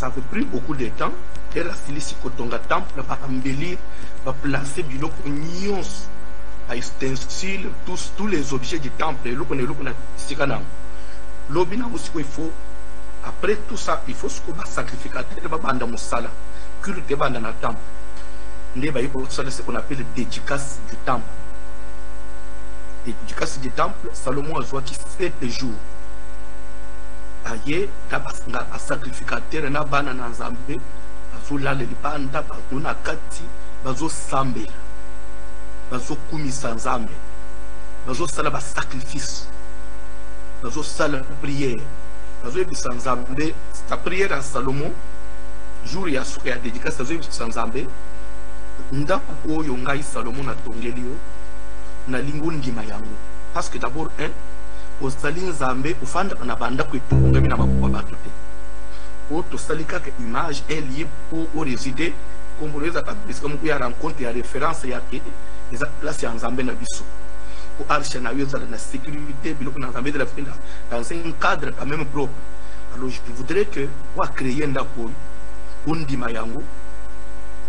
ça avait pris beaucoup de temps. Et la Filici Kotonga Temple va embellir, va placer du lot nyons à ustensiles, tous les objets du temple. Et il faut, après tout ça, il faut ce qu'on va sacrifier. Il va banda musala, culte banda na temple. Il va y avoir ce qu'on appelle dédicace du temple. Dédicace du temple, Salomon a joué 7 jours. Aye, a sacrificateur na bana na Nzambe, bazula le banda, bazuna kati, bazo sambe, bazo kumisa Nzambe, bazo sala ba sacrifice, bazo sala prière, bazo ebisa Nzambe, sa prière à Salomon, jour ya souka ya dédicace, bazo ebisa Nzambe, ndako oyo ngai Salomon na tongeli yo, na lingu ndima yango. Parce que d'abord, osali Nzambe ufanda na banda kwetunga mina bakwa batu te. O to salika ke image est liée pour résider comme les attaques comme ya rencontre ya référence ya ke eza place ya Nzambe na biso. Ko arche na yo na sécurité biloko na Nzambe de la finda dans un cadre quand même propre. Alors je voudrais que wa créer ndako undima yango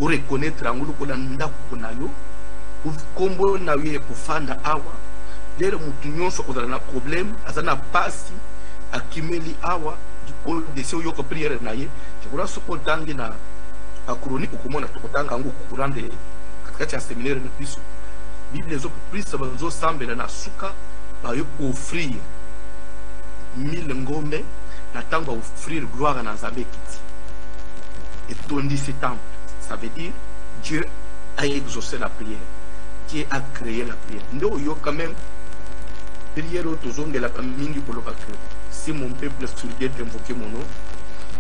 ou reconnaître angulu ko ndako na yo kombo na yo kufanda awa. Dès mutu nyonso kozala na problème azana pasi akimeli awa du dese yo ko prière na ye je crois ce ko tangi na chronique ko mona to tanga ngo ko kurande kati ya séminaire na biso bible zo plus zo sambela na suka ba yo offrir 1000 ngombe na tango offrir gloire na Nzambe kiti et tondi ce temple, ça veut dire Dieu a exaucé la prière, Dieu a créé la prière. Nous yo quand même prière autozonge la mingi koloka que si mon peuple surgit invoquer mon nom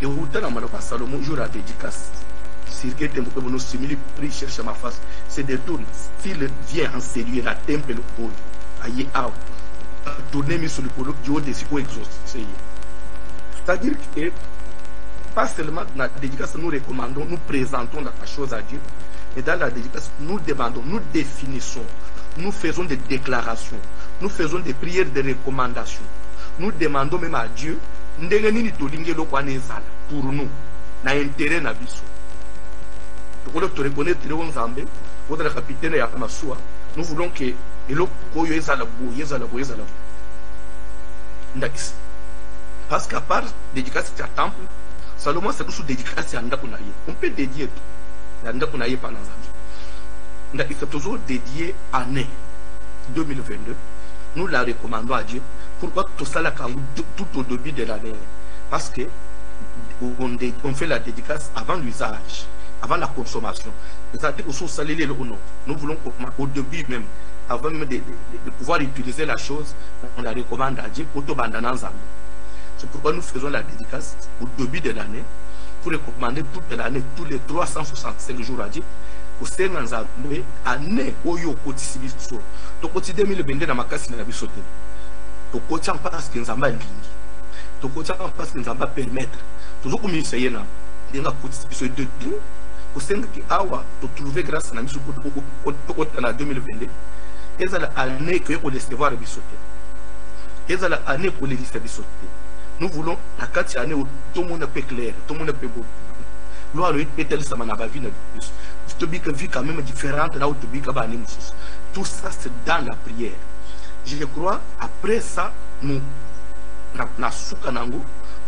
et autant na maloka Salomon jour à dédicace surgit invoquer mon nom simili prie cherche ma face se détourne s'il vient en séduire la temple au aïe a tourner mis sur le polo du haut des psycho exaucé. C'est-à-dire que pas seulement dans la dédicace nous recommandons, nous présentons la chose à Dieu, mais dans la dédicace nous demandons, nous définissons, nous faisons des déclarations, nous faisons des prières de recommandation. Nous demandons même à Dieu pour nous, na intérêt na biso. Nous voulons que parce qu'à part dédicace à temple, Salomon c'est tout dédicace à Ndakunaye. On peut dédier tout à Ndakunaye par exemple. Il faut toujours dédier année 2022. Nous la recommandons à Dieu. Pourquoi tout ça là tout au début de l'année? Parce que on fait la dédicace avant l'usage, avant la consommation. C'est-à-dire que nous voulons au début même, avant même de pouvoir utiliser la chose, on la recommande à Dieu pour tout bandana. C'est pourquoi nous faisons la dédicace au début de l'année pour recommander toute l'année, tous les 365 jours à Dieu. Au sein de l'année, année où il y a quotidien, le quotidien 2022 dans ma casse n'a pas sauté. Le quotidien parce que nous avons ligne. Le quotidien parce que nous avons permettre. Toujours comme il s'agit là, il y a un quotidien de tout. Au sein de l'Awa, de trouver grâce à la mission en 2022, et c'est l'année que nous recevoir les sauter. Et c'est l'année pour les sauter. Nous voulons la 4 année où tout le monde est clair, tout le monde est beau. Nous allons être ça dans la vie. Tu as une vie quand même différente là où tu as une vie. Tout ça c'est dans la prière. Je crois après ça, nous,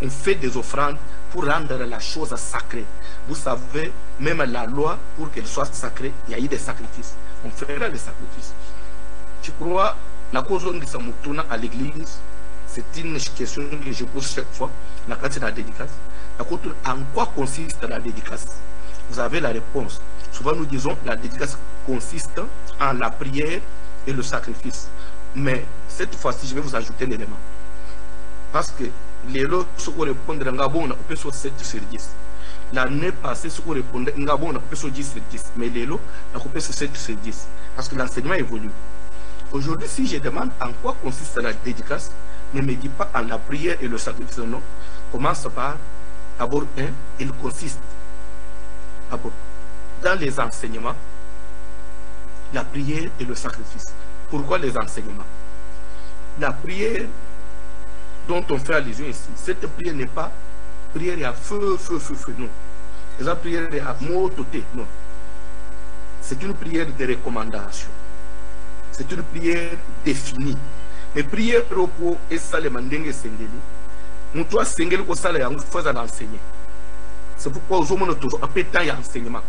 on fait des offrandes pour rendre la chose sacrée. Vous savez, même la loi, pour qu'elle soit sacrée, il y a eu des sacrifices. On fera des sacrifices. Je crois, la cause de à l'église, c'est une question que je pose chaque fois, la carte de la dédicace. En quoi consiste la dédicace? Vous avez la réponse. Souvent nous disons la dédicace consiste en la prière et le sacrifice. Mais cette fois-ci, je vais vous ajouter un élément. Parce que les lots, ce qu'on répond, on a coupé sur 7 sur 10. L'année passée, ce qu'on répond, on a coupé sur 10 sur 10. Mais les lots, on a coupé sur 7 sur 10. Parce que l'enseignement évolue. Aujourd'hui, si je demande en quoi consiste la dédicace, ne me dis pas en la prière et le sacrifice, non. Commence par, d'abord, il consiste dans les enseignements, la prière et le sacrifice. Pourquoi les enseignements? La prière dont on fait allusion ici, cette prière n'est pas prière à feu, non. La prière à mototé, non. C'est une prière de recommandation. C'est une prière définie. Mais prière pour essa le mandenge sengeli. Mutua sengeli ko sala yango faut enseigner. C'est pourquoi aux hommes toujours appétant y enseignement.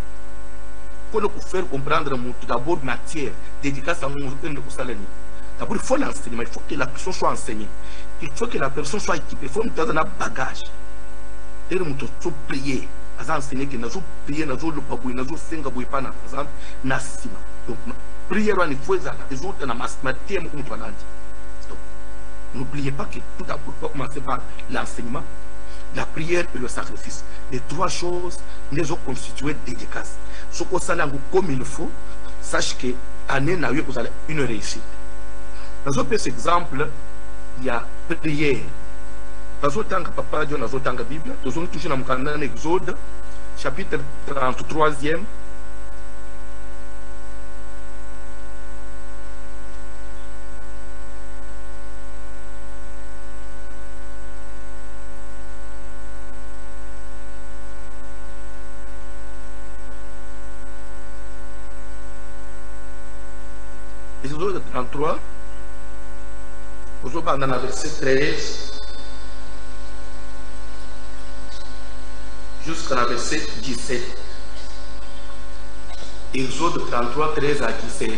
Pour nous faire comprendre mutu d'abord matière dédicace à nous de ko sala ni. D'abord il faut l'enseignement, il faut que la personne soit enseignée. Il faut que la personne soit équipée, il faut nous donner un bagage. Et nous devons prier. Nous enseigner que nous devons prier, nous devons le nous devons senga boipa na exemple na sima. Donc prière on il faut ça les autres na matière comme tu l'as dit. N'oubliez pas que tout d'abord commencer par l'enseignement, la prière et le sacrifice. Les trois choses nous ont constitué dédicace. Ce qu'on s'en comme il faut, sache que année n'a eu une réussite. Dans un petit exemple, il y a prière. Dans un temps que papa Dieu, dans un temps que Bible, nous sommes toujours dans le canal Exode, chapitre 33e. Exode 33, aujourd'hui dans le verset 13 jusqu'à la verset 17. Exode 33, 13 à 17.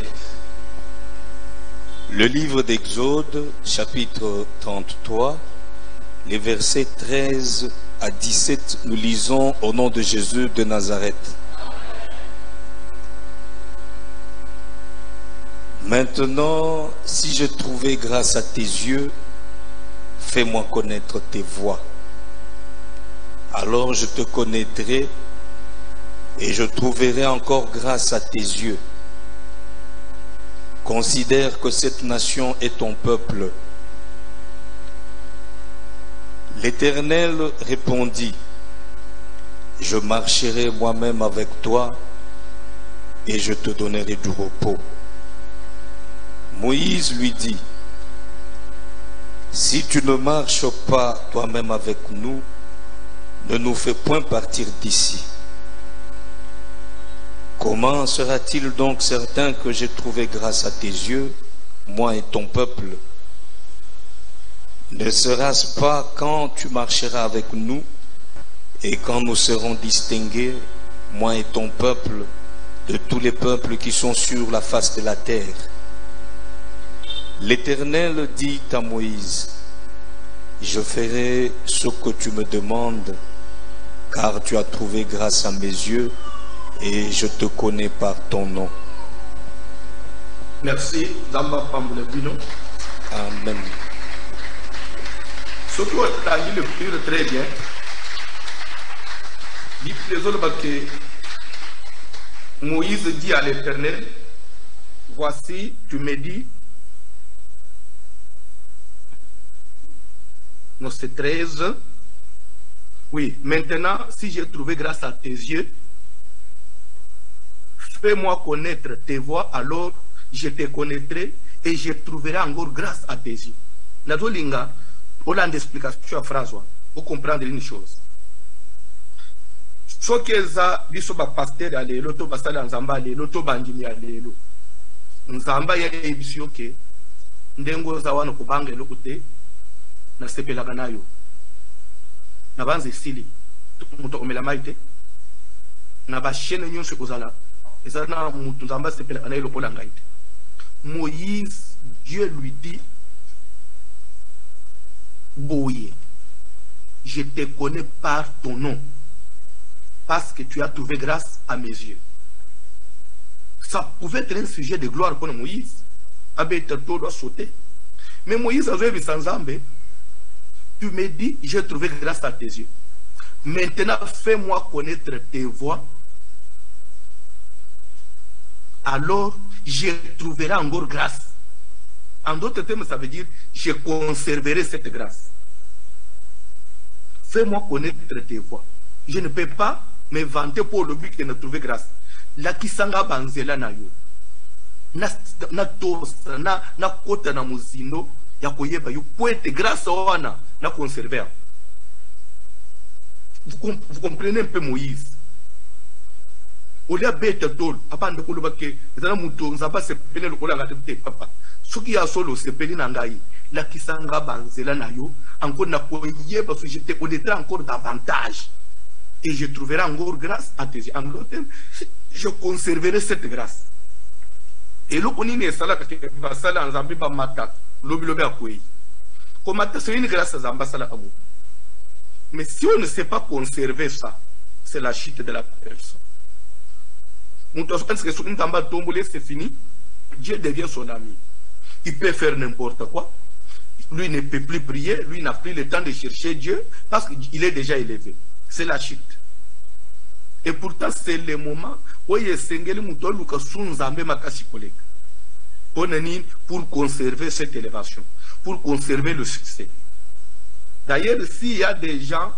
Le livre d'Exode, chapitre 33, les versets 13 à 17, nous lisons au nom de Jésus de Nazareth. Maintenant, si j'ai trouvé grâce à tes yeux, fais-moi connaître tes voies. Alors je te connaîtrai et je trouverai encore grâce à tes yeux. Considère que cette nation est ton peuple. L'Éternel répondit, je marcherai moi-même avec toi et je te donnerai du repos. Moïse lui dit, si tu ne marches pas toi-même avec nous, ne nous fais point partir d'ici. Comment sera-t-il donc certain que j'ai trouvé grâce à tes yeux, moi et ton peuple? Ne sera-ce pas quand tu marcheras avec nous et quand nous serons distingués, moi et ton peuple, de tous les peuples qui sont sur la face de la terre? L'Éternel dit à Moïse, je ferai ce que tu me demandes, car tu as trouvé grâce à mes yeux et je te connais par ton nom. Merci, Zamba Pambulebino. Amen. Ce qui a dit le plus très bien, dit les autres que Moïse dit à l'Éternel, voici, tu me dis, non, c'est 13. Oui, maintenant, si j'ai trouvé grâce à tes yeux, fais-moi connaître tes voies, alors je te connaîtrai et je trouverai encore grâce à tes yeux. Nazolinga, on a une explication à François pour comprendre une chose. Ce que ça, biso ba pasteur alelo, to basala nzamba alelo, to bandimi alelo. Nzamba ya ebisio ke ndengo za wana kubanga elokute na sepelaka nayo na banze sili muto omela maite na ba chaîne nyonso kozala eza na mutu nzamba sepelaka nayo lokola ngaite. Moïse, Dieu lui dit, boye, je te connais par ton nom parce que tu as trouvé grâce à mes yeux. Ça pouvait être un sujet de gloire pour Moïse. Abeta tout doit sauter. Mais Moïse a vu sans Zambé. Tu me dis, j'ai trouvé grâce à tes yeux. Maintenant, fais-moi connaître tes voies. Alors, je trouverai encore grâce. En d'autres termes, ça veut dire, je conserverai cette grâce. Fais-moi connaître tes voies. Je ne peux pas me vanter pour le but de ne trouver grâce. La kisanga banzela na yo. Na tosa, na kota na muzino. Ya koyeba yo poete grâce wana na conserver. Vous comprenez un peu Moïse. Au lieu de tol, papa de koloba ke, zana muto, nzamba se pele le kola ngate papa. Soki ya solo se pele nangai, la kisanga banzela na yo, encore na koye parce que j'étais honnête encore davantage. Et je trouverai encore grâce à tes yeux. En d'autres termes, je conserverai cette grâce. Et le koni ne sala kake basala nzambi ba mata, lobi lobi akoyi. Komata c'est une grâce à zamba sala amu. Mais si on ne sait pas conserver ça, c'est la chute de la personne. C'est fini, Dieu devient son ami. Il peut faire n'importe quoi. Lui ne peut plus prier, lui n'a plus le temps de chercher Dieu parce qu'il est déjà élevé. C'est la chute. Et pourtant, c'est le moment où il y a pour conserver cette élévation, pour conserver le succès. D'ailleurs, s'il y a des gens,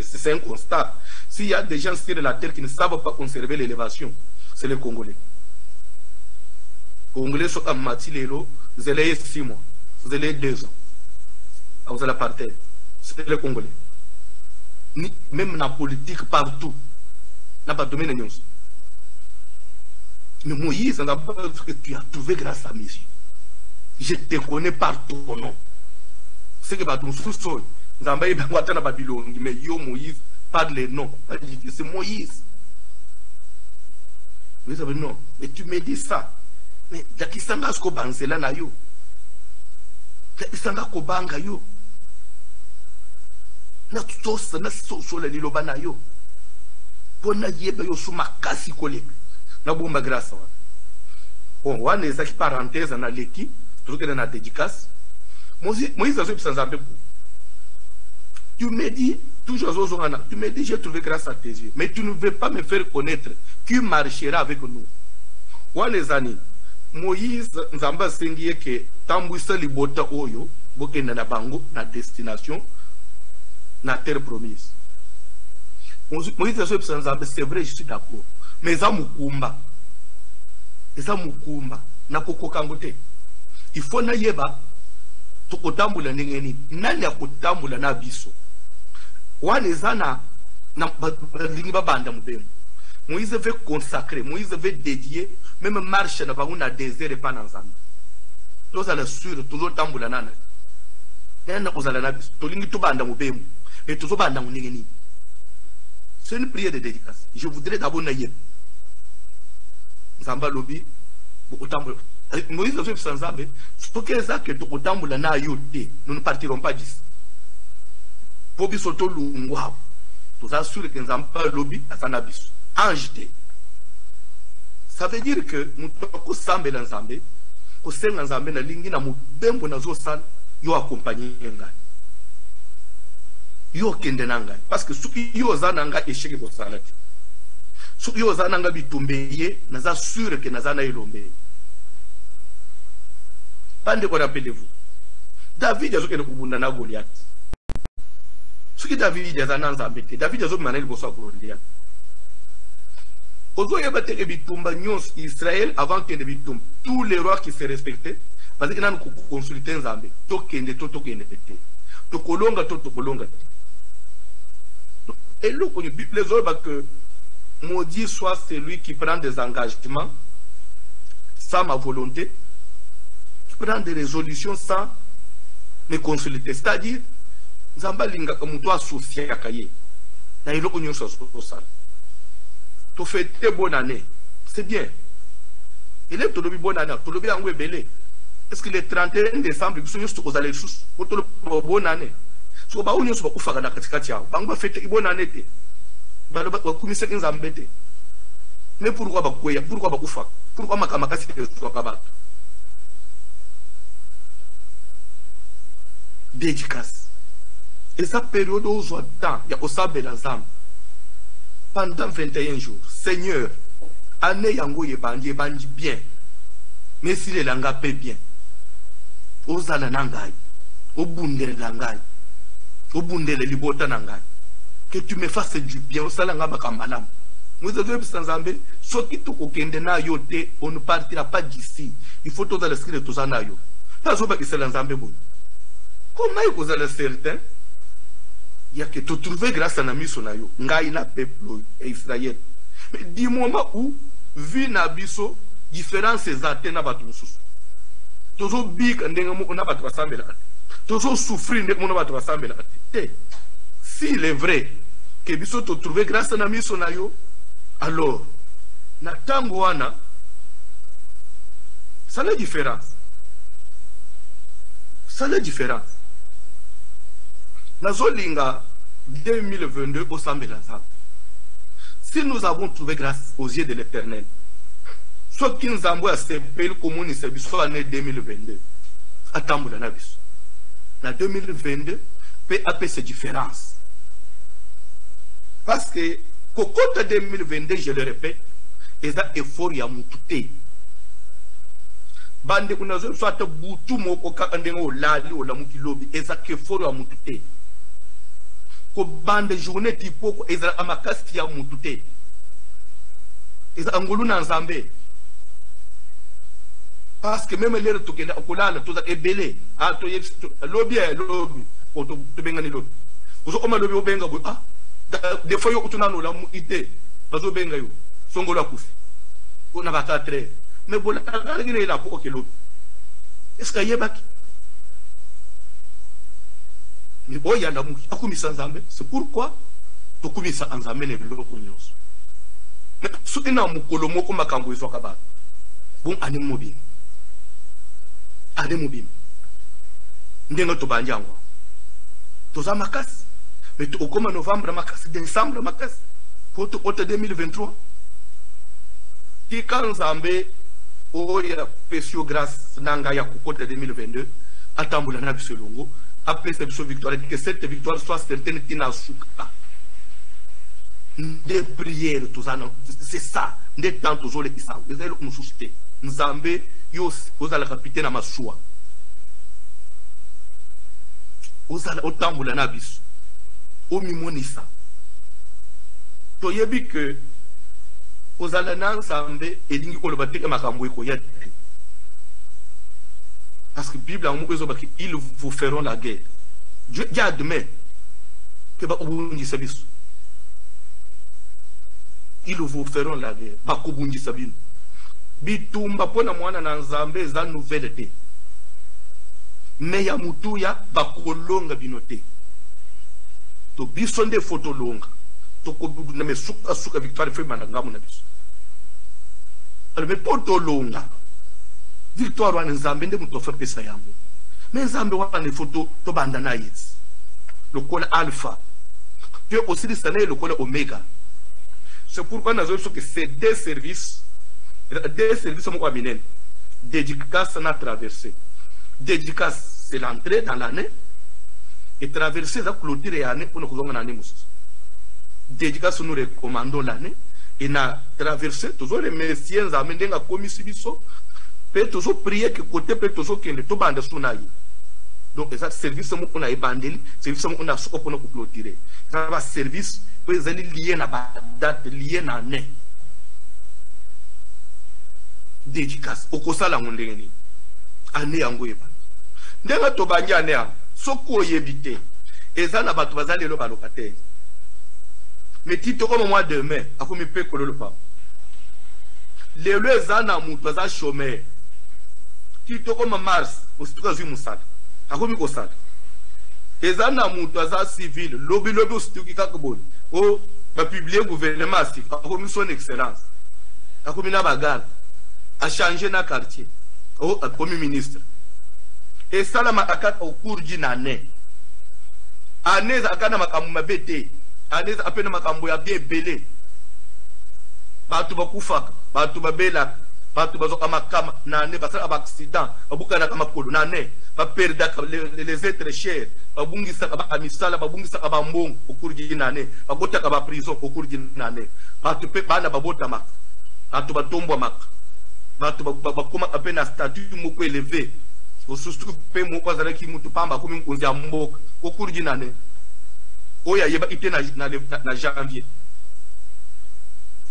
c'est un constat. S'il y a des gens sur la terre qui ne savent pas conserver l'élévation, c'est les Congolais. Les Congolais sont à Matilelo, vous allez 6 mois, vous allez 2 ans. Vous allez partir. C'est les Congolais. Même dans la politique, partout. N'a pas domaine de nous. Mais Moïse, tu as trouvé grâce à mes yeux. Je te connais par ton nom. C'est que tu sous-sol. Mais yo Moïse parle les noms. C'est Moïse. Vous savez non. Mais tu me dis ça. Mais dakisanga sko banzela na yo. Dakisanga ko banga yo. Na tsosa na soso la liloba na yo. Pona yeba yo suma kasi kolek. Na bomba grâce. Bon, wana ezaki parenthèse na leki, toujours na dédicace. Moïse a fait sans embêter. Tu me dis, tu me dis, j'ai trouvé grâce à tes yeux, mais tu ne veux pas me faire connaître qui marchera avec nous. Wanezani, Moïse, Nzamba Sengie, que Tambouissa Libota Oyo, Bokena na Bango, na destination, na terre promise. Moïse a fait sans Nzamba, c'est vrai, je suis d'accord. Mais ça Mukumba, na Koko Kangote. Il faut na yeba, tukotambula nengeni, nani ya kutambula na biso. Wane zana na balingi babanda mubemu. Moïse veut consacrer, Moïse veut dédier, même marche na bangu na désert et pas dans zami. Toza la sur, toujours tambula nana. Nana kozala na biso, tolingi tubanda mubemu, mais toujours banda munengeni. C'est une prière de dédicace. Je voudrais d'abord na yeba. Zamba lobi, otambula. Moïse a fait sans Zambé, ce que ça que otambula na yote, nous ne partirons pas d'ici. Pobi soto lungwa, tout ça sûr que Nzamba lobi à Sanabis. Anjité. Ça veut dire que nous toko sambe dans Zambé, ko senga Zambé na lingi na mubembo na zo sal, yo accompagner ngai. Yo kende na ngai parce que suki yo zana ngai échec ko salati. Suki yo zana ngai bitumbeye, na za sûr que na zana ilombe. Pande ko rappelez-vous. David a zokene kubunda na Goliath. Ce qui David a Nzambe, David a zokene boso Goliath. Ozo yebate ke bitumba nyos Israël avant que de bitumba. Tous les rois qui se respectaient, parce que nan ko consulter Nzambe, to kende to kende. To kolonga to kolonga. Et là on dit les autres que maudit soit celui qui prend des engagements sans ma volonté. Prendre des résolutions sans me consulter. C'est-à-dire, Nzamba linga kamuto associé à Kaye. Na ilo konyo social. To fête bonne année. C'est bien. Il est tout le bonne année. Tout le bien en belé. Est-ce que le 31 décembre, vous avez aux allées sous pour tout le bonne année. So ba unyo so ba kufa na katikati yao. Bangba fête bonne année te. Ba lo ba kumisa Nzambe te. Mais pourquoi ba kuya? Pourquoi ba kufa? Pourquoi makamakasi so kabatu? Dédicace. Et sa période où on temps, il y a aussi Belazam. Pendant 21 jours, Seigneur, année yango yebandi bien. Mais si les langues paient bien, ozala nangai, obundele nangai, obundele libota nangai, que tu me fasses du bien, osalanga bakamalam. Nous avons sans Zambé, ce qui tout okende na yote, on ne partira pas d'ici. Il faut tout dans le script de tous anayo. Pas au bas qui se l'ensemble. Comment vous allez certain? il y a que tu trouves grâce à nami sonayo ngai na peuple et Israël mais du moment où vi na biso différence ezate na batu mususu tozo big ndenga mo na batu basambela tozo souffrir ndenga mo na batu basambela te si il est vrai que biso tu trouver grâce à nami sonayo alors na tango wana ça la différence Nazolinga 2022 au Sambelazab. Si nous avons trouvé grâce aux yeux de l'Éternel, ce qui nous envoie à ce pays commun, c'est l'année 2022. Attends, la 2022, PAP, c'est différence. Parce que, au côté 2022, je le répète, il y a un effort à monter. Bande kunazo soit butu moko ka ndengo lali o la mukilobi ezake foro ya mutute ko bande journée tipo ko eza amakasi ya mutute eza angolu na nzambe parce que même l'air to kenda okulala to za ebele a to lobi ko to benga ni lobi uzo koma lobi obenga bo des fois yo utuna no la muite bazo benga yo songolo akufi ona batatre mais bon, la pour que l'autre. Est-ce qu'il y a un mais bon, il y a un c'est pourquoi tu commences à enzamer les blocs. Mais ce qui est un mokolomo comme un cambo, ils sont capables. Bon, année mobile. Année mobile. N'engo to banjango. Tu as ma casse. Mais tu au comme novembre, ma casse, décembre, ma casse. Pour tout 2023. Qui quand Zambé. Oya pesio grâce nanga ya kukote 2022 atambula na biso longo après cette victoire que cette victoire soit certaine tina suka des prières tout ça c'est ça des temps toujours les ça les ailes nous susciter nzambe yo ozala capitaine na masua ozala otambula na biso o mimonisa to yebi que aux Alanans Sambé et Lingi Olobate Makambo Koyate. Parce que la Bible a dit qu'ils vous feront la guerre. Dieu admet que ils vous feront la guerre. Bakobundi Sabine. Bitumba pona mwana na Nzambe za nouvelle te. Mais ya mutuya bakolonga binote. To bisonde photo longa. To ko na me suka victoire fait manangamu na biso. Mais pour tout longa victoire wana nzambe nde muto fa pesa yango mais nzambe wana ne photo to banda na yits le col alpha puis aussi le salaire le col oméga c'est pourquoi nous avons que c'est des services mon aminen dédicace na traversée dédicace c'est l'entrée dans l'année et traversée ça clôturer l'année pour nous kozonga na année mususu dédicace nous recommandons l'année et na traversé toujours les messieurs amener à commission peut toujours prier que côté peut toujours que le to bande sunayi donc ça service mo on a bandeli service mo on a soko pour nous clôturer ça va service peut être lié na date lié na année dédicace okosala ngondengeni année yango eba ndenga to banja année soko yebité eza na bato bazali lo balokataire. Mais tito comme moi demain, à quoi me paye le pas. Les zana moutoisa chômeur. Tito comme mars, au stuka zu musad. À quoi me kosad. Les zana moutoisa civil, lobby au stuki kakbon. Oh, va publier gouvernement si. À quoi me son excellence. À quoi me na bagarre. À changer na quartier. Oh, à premier ministre. Et ça la makakat au cours d'une année. Année zakana makamuma bete. Anez apena makambo ya bien belé batu bakufaka batu babela batu bazoka makama nane basala ba accident babukana kama kolo nane ba perda les êtres chers babungisa ba amisala babungisa ba mbongo okurji nane bagota ka ba prison okurji nane batu pe bana babota mak batu batombwa mak batu bakoma apena statut moko élevé osusu pe moko azala ki mutu pamba komi mkunzi ya mboka okurji nane oya yeba ite na janvier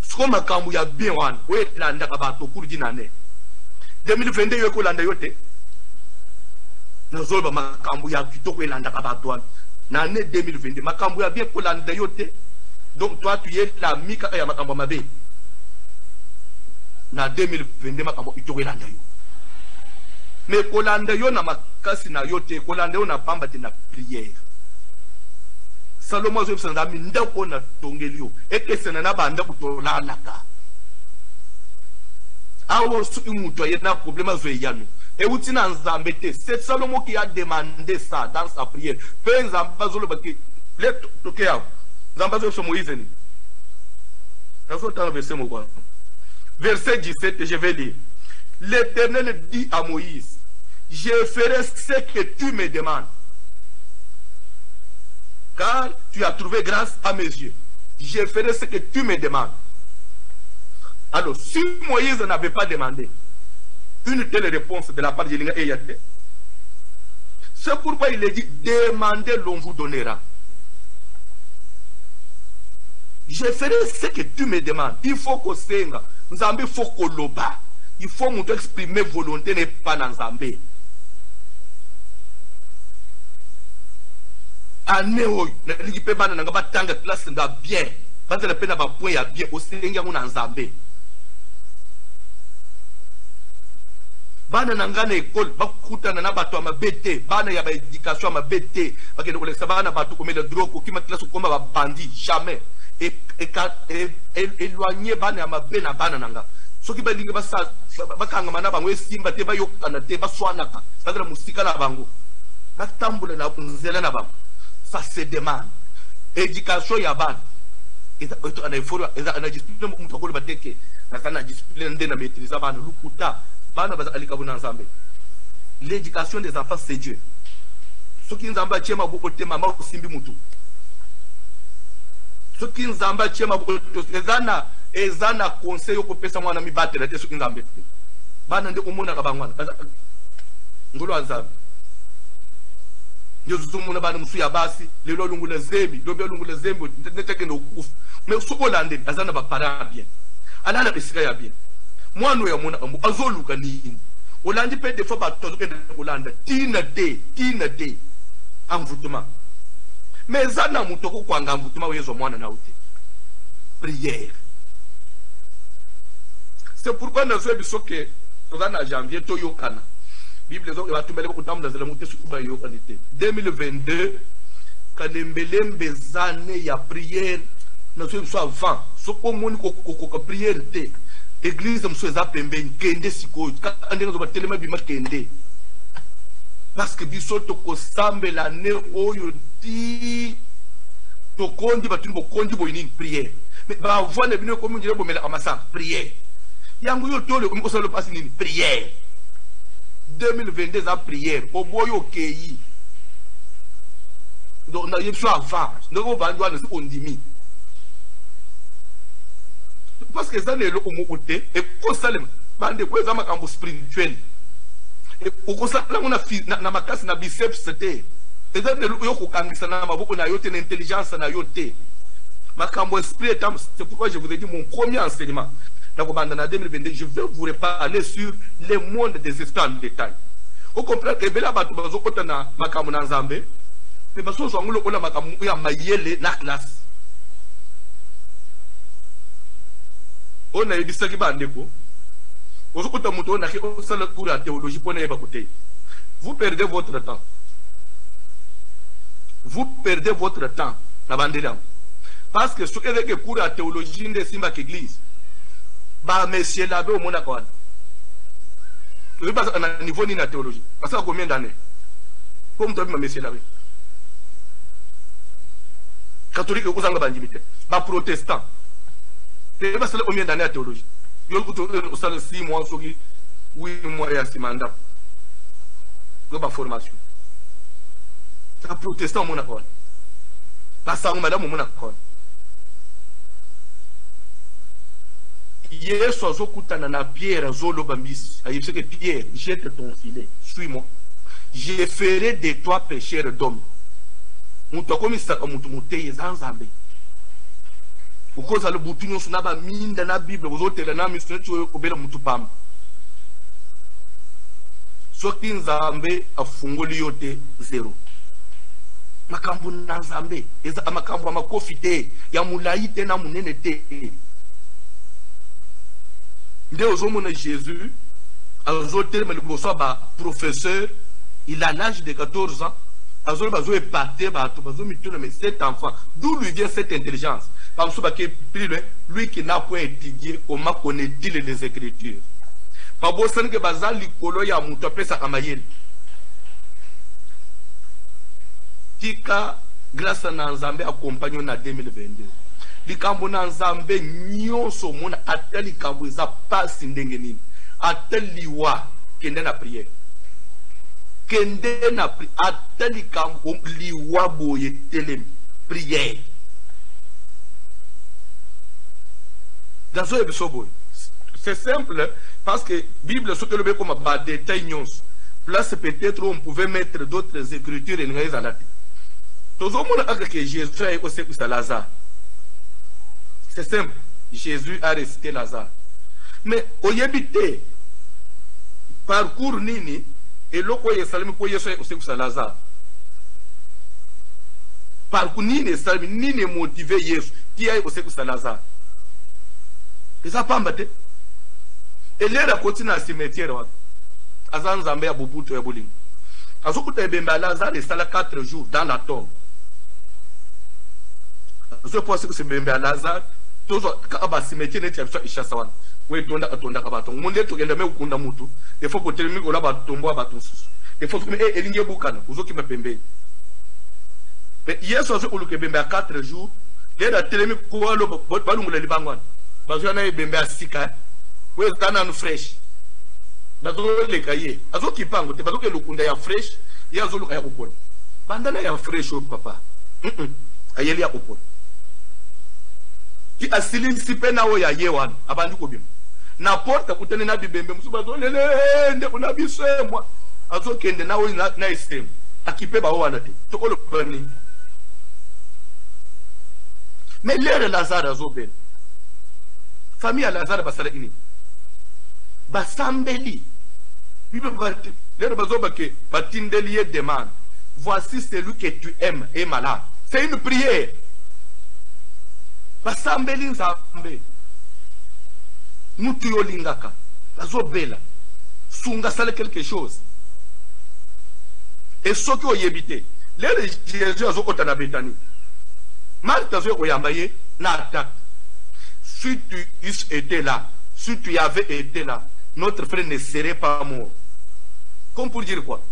soko makambo ya bien wana oya landaka bato kurji nane 2022 yo ko landa yote nazoloba makambo ya kitoko elandaka bato wana na année 2022 makambo ya bien kolanda yo te. Donc toi tu es la mika ya makambo mabe na 2022 makambo itokelanda yo. Mais kolanda yo na makasi na yo te, kolanda yo na pamba te na prière. Salomo zo bisanda mi ndako na tongeli yo ekesena na banda kutolalaka. Awo su muto ye na problème zo yano. Et outi na nzambe te, c'est Salomo qui a demandé ça dans sa prière. Pe nzamba zo le baki le toke ya. Nzamba zo so Moïse ni. Dans ta verset mo quoi. Verset 17, je vais lire. L'Éternel dit à Moïse, je ferai ce que tu me demandes, car tu as trouvé grâce à mes yeux. Je ferai ce que tu me demandes. Alors, si Moïse n'avait pas demandé une telle réponse de la part de Linga Eyate, c'est pourquoi il est dit, demandez, l'on vous donnera. Je ferai ce que tu me demandes. Il faut que Senga, Nzambe faut que loba. Il faut nous exprimer volonté n'est pas dans Nzambe. Anéo, l'équipe bana n'a pas tant de classe n'a bien. Parce que la peine n'a pas point à bien au Senga ou dans Nzambe. Bana nangana école, bakuta na bato ma BT, bana ya ba éducation ma BT, parce que le sabana bato comme le drogue qui m'a classe comme ba bandit, jamais. Et éloigné bana ma bena bana nanga. Ce qui va dire que ça, bakanga mana bango simba te ba yokana te ba swanaka, ça la musika na bango. Na tambule na nzela na bango. Ça se demande. Éducation ya bana. Et on a effort, et on a discipline mu takolo bateke. Na sana discipline ndena maîtriser bana lukuta. L'éducation des enfants, c'est Dieu. Ce qui nous embête, c'est que maman simbi mutu. Ce qui nous embête, c'est que ezana conseil ko pesa mwana mi batela te ce qui nous embête. Bana nde umona ka bangwana. Ngolo anzambe. Yesu muna bana musu ya basi, lelo lungule zembi, lobe lungule zembi, neteke no kufu. Mais ce ko lande azana ba parents bien. Alana besika ya bien. Moi nous ya mona ambu azoluka nini olandi pe des fois ba tozokende kolanda tina de envoûtement mais zana mutoko kwanga envoûtement wezo mwana na uti prière. C'est pourquoi nous avons besoin que tozana janvier to yokana Bible zo ba tumbele ko tamda zela mutesu kuba yokanite 2022 kanembelembe zane ya prière nous sommes avant soko moni ko prière te. Église msweza pembeni kende siko kande ngo batelema bima kende parce que biso to ko sambela ne oyo ti to kondi batuni bo kondi bo ini prière mais ba voile bino ko munjira bo mela amasa prière yangu yo tole ko solo passe ni prière 2022 za prière o boyo keyi donc na yebso avant ndoko bandwa ne ko ndimi. Parce que ça n'est pas le côté et pour ça les bandes quoi ça makambo spirituel et pour ça là on a na makasi na biceps c'était et ça n'est yo ko kangisa na maboko na yote na intelligence na yote makambo esprit. C'est pourquoi je vous ai dit mon premier enseignement dans bande na 2022 je vais vous reparler sur les mondes des esprits en détail. Au contraire que bela bato bazo kota na makambo na Nzambe mais baso zo ngulo ola makambo ya mayele na classe. On a eu ça qui va en déco. On a fait cours à théologie pour ne pas côté. Vous perdez votre temps. Vous perdez votre temps. Parce que ce qui est cours à théologie de Simba Église, bah, messieurs l'abbé au Monaco. Vous ne pas à un niveau ni la théologie. Parce que combien d'années? Comme tu as vu, messieurs l'abbé. Catholique, vous en avez limité. Bah, protestant. Tu vas savoir combien d'années à théologie? Yo ko sala 6 mois soki 8 mois ya simanda. Go ba formation. Ta protestant mon akon. Ta sangu madame mon akon. Hier soir zokutana na Pierre zolo bambis. Ayi que Pierre, jette ton filet. Suis-moi. Je ferai de toi pécheur d'homme. Muto komisa mutu muteye zanzambe. Ukoza le butunyo sunaba minda na Bible uzotela na misitwe kubela mutu pam. Soki Nzambe afungoli yote zero. makambo na nzambe eza makambo makofi te ya mulai te na munene te nde ozomona Jésus azotelema liboso ba professeur il a l'âge de 14 ans azo épater bato bazo mituna mais cet enfant d'où lui vient cette intelligence parce que lui qui n'a point étudié comment connaît-il les écritures pa bosani ke bazali likolo ya mutu apesa kamayeli tika grâce na nzambe accompagne na 2022 likambo na nzambe nyonso mona ata likambo eza pasi ndenge nini ata liwa kende na prière kende na ata likambo liwa boye telemi prière dans ce épisode c'est simple parce que Bible ce que le comme ba détail nyonso place peut-être on pouvait mettre d'autres écritures en ngaisa tout le monde a que Jésus a aussi Lazare. C'est simple. Jésus a resté Lazare. Mais au yébité, parcours nini, et l'autre Yesalem ko Yesu aussi Lazare. Parcours nini Yesalem nini motivé Yesu qui a aussi Lazare. Et ça pas mbaté. Et là continue à cimetière wa. Azan Zambé a bobuto ya boling. Azokuta ebemba Lazare est là 4 jours dans la tombe. Je pense que c'est bien Lazare. Tous les cimetières ne tiennent pas à Chassawan. Oui, tu as un monde qui est un mutu. Il faut que tu aies un tombeau à bâton. Il faut que tu aies un boucan. Vous qui me pembez. Mais hier soir, je suis à 4 jours. Il y a des télémis qui ont le ballon de l'Ibangan. Parce qu'il y a des bébés à Sika. Oui, il y a un fraîche. Dans les cahiers. À ceux qui parlent, parce que le kunda est fraîche, il y a un zolo qui est au point. Pendant qu'il y a fraîche, papa. Il y a au point. Qui a silinsi pena o ya yewan abandi ko bim na porta kutene na bibembe musuba zo lele nde kuna bisemo azo kende na o na isem akipe ba wana te tokolo bani mais lere Lazare azo ben famille ya Lazare basala ini basambeli bibe barti lere bazo bake batindeli ye demande voici celui que tu aimes est malade c'est une prière. Basambeli nzambe mutu yolingaka bazobela sunga sale quelque chose et ce qui oyebite les Jésus azokota na Bethanie Marthe azo oyamba ye na attaque si tu eusse été là si tu avais été là notre frère ne serait pas mort comme pour dire quoi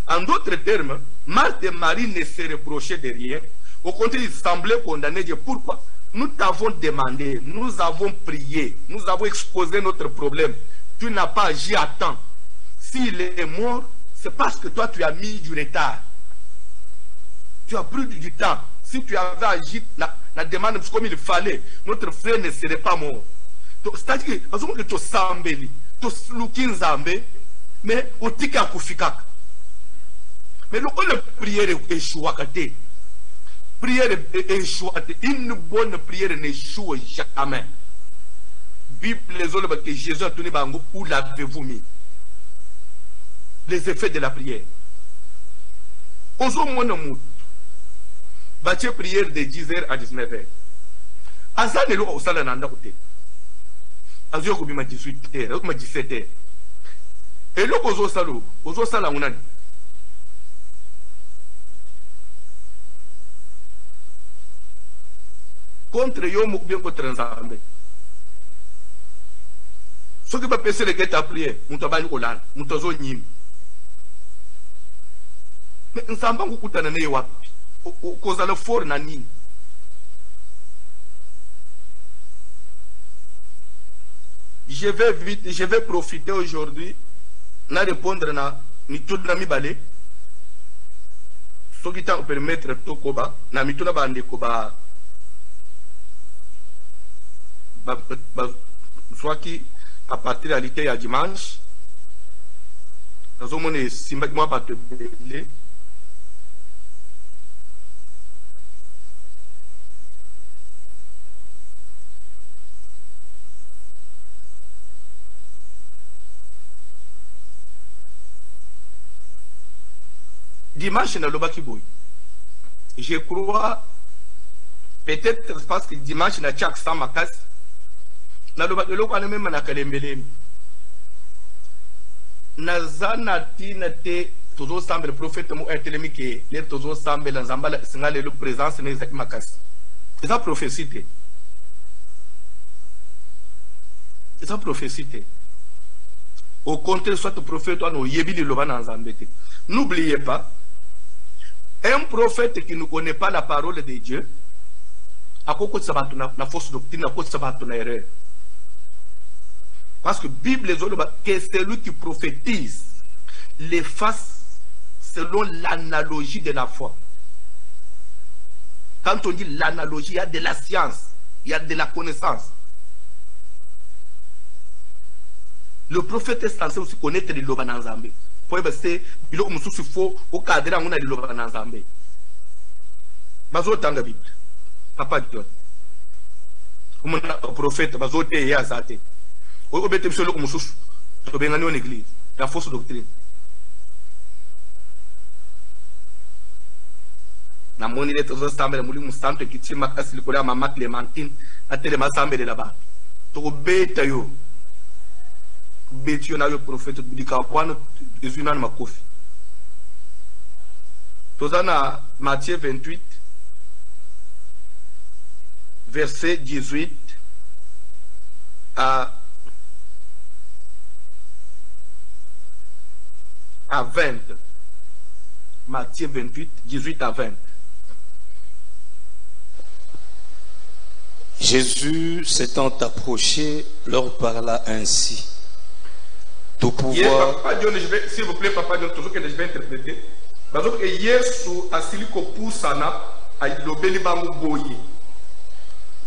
en d'autres termes Marthe et Marie ne se reprochaient de rien au contraire ils semblaient condamner Dieu pourquoi. Nous t'avons demandé, nous avons prié, nous avons exposé notre problème. Tu n'as pas agi à temps. S'il est mort, c'est parce que toi tu as mis du retard. Tu as pris du temps. Si tu avais agi la demande comme il fallait, notre frère ne serait pas mort. C'est-à-dire que tu as sambeli, tu as lukin zambe, mais au tika kufika. Mais le prière échoue. Prière échoue. Une bonne prière n'échoue jamais. Bible les autres que Jésus a tenu bango où l'avez-vous mis? Les effets de la prière. Ozo mon amour. Bâtir prière de 10h à 19h. Azan est là au salon nanda côté. Azio ko bima 18h, ko 17h. Et là ozo sala unani. Contre yo ou bien contre Nzambe. Ce qui va passer les guettes à prier, mutabani olan, mutazo nyim. Mais Nzamba ngukutana ne wapi? Koza le fort na nini? Je vais profiter aujourd'hui na répondre na mituna mibale. Ce qui t'a permettre tokoba na mituna bande koba soit qui à partir de l'été à dimanche dans mon moi pas te belé dimanche na lobaki boy Je crois, peut-être parce que dimanche, na chak sans ma casse, na loba de l'eau, même na kalembele. Na zanati na te, toujours semble le prophète mou intelemi que les toujours semble dans zambala, singa le présence ne zak ma casse. C'est ça prophétie. C'est ça prophétie. Au contraire, soit le prophète, nous yébili le van en zambete. N'oubliez pas, un prophète qui ne connaît pas la parole de Dieu, à quoi ça va na fausse doctrine, à quoi ça va na erreur. Parce que la Bible est que celui qui prophétise les fasse selon l'analogie de la foi. Quand on dit l'analogie, il y a de la science, il y a de la connaissance. Le prophète est censé aussi connaître les lobananzambe. Pour que c'est il faut au cadre on a les lobananzambe. Bazo tanga Bible. Papa Dieu. Comme un prophète, bazo te ya zate. Au bete monsieur le mususu. To bengani en église. La fausse doctrine. Na moni le tozo sambe le mulimu santo kitima kasi likola mama Clémentine atele masambe de là-bas. To beta yo. Betio na yo prophète bidika kwano ezuna na makofi. Tozana Matthieu 28 verset 18 à 20. Matthieu 28, 18 à 20. Jésus s'étant approché leur parla ainsi. Tout pouvoir. Papa Dieu, s'il vous plaît, Papa Dieu, toujours que je vais interpréter. Parce que Yesu asiliko pusana ailobeli bango boye.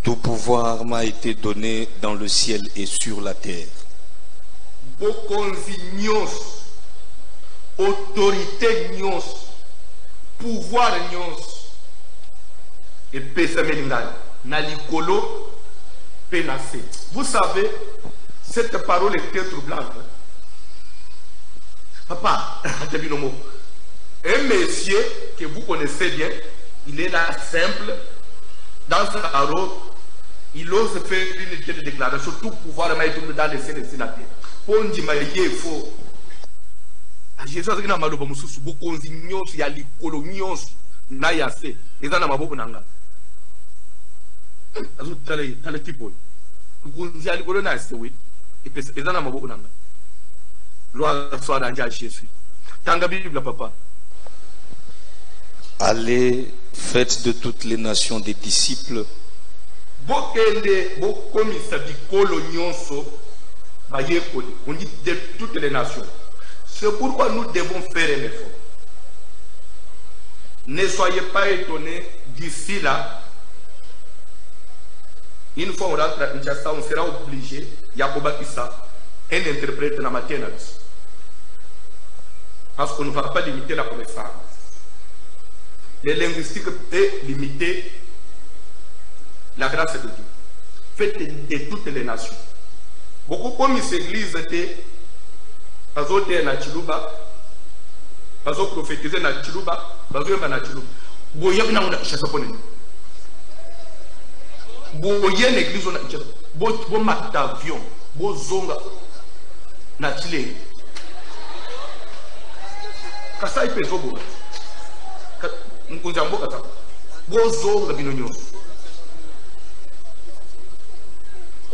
Tout pouvoir m'a été donné dans le ciel et sur la terre. Bokonzi nyos, autorité nyos, pouvoir nyos, et pesamelingal, nalikolo, penacé. Vous savez, cette parole est très troublante. Papa, un monsieur que vous connaissez bien, il est là simple, dans sa parole, il ose faire une telle déclaration, tout pouvoir m'a été donné dans les cieux et la terre. Pour dire, il faut. Jésus a dit que nous avons beaucoup de choses, il y a des coloniaux, il y a des beaucoup de choses. Allez, faites de toutes les nations des disciples. On dit de toutes les nations. C'est pourquoi nous devons faire un effort. Ne soyez pas étonnés d'ici là. Une fois on rentre à Kinshasa, on sera obligé, Yakoba Issa, un interprète dans la matière. Parce qu'on ne va pas limiter la connaissance. Les linguistiques peuvent limiter la grâce de Dieu. Faites de toutes les nations. Beaucoup comme les églises étaient, bazo te na chiluba, bazo prophétiser na chiluba, bazo yemba na chiluba. Boye na una chasa ponene. Boye l'église na chasa. Bo mat avion, bo zonga na chile. Kasa ipezo bo. Nkunjambo kasa. Bo zonga binonyo.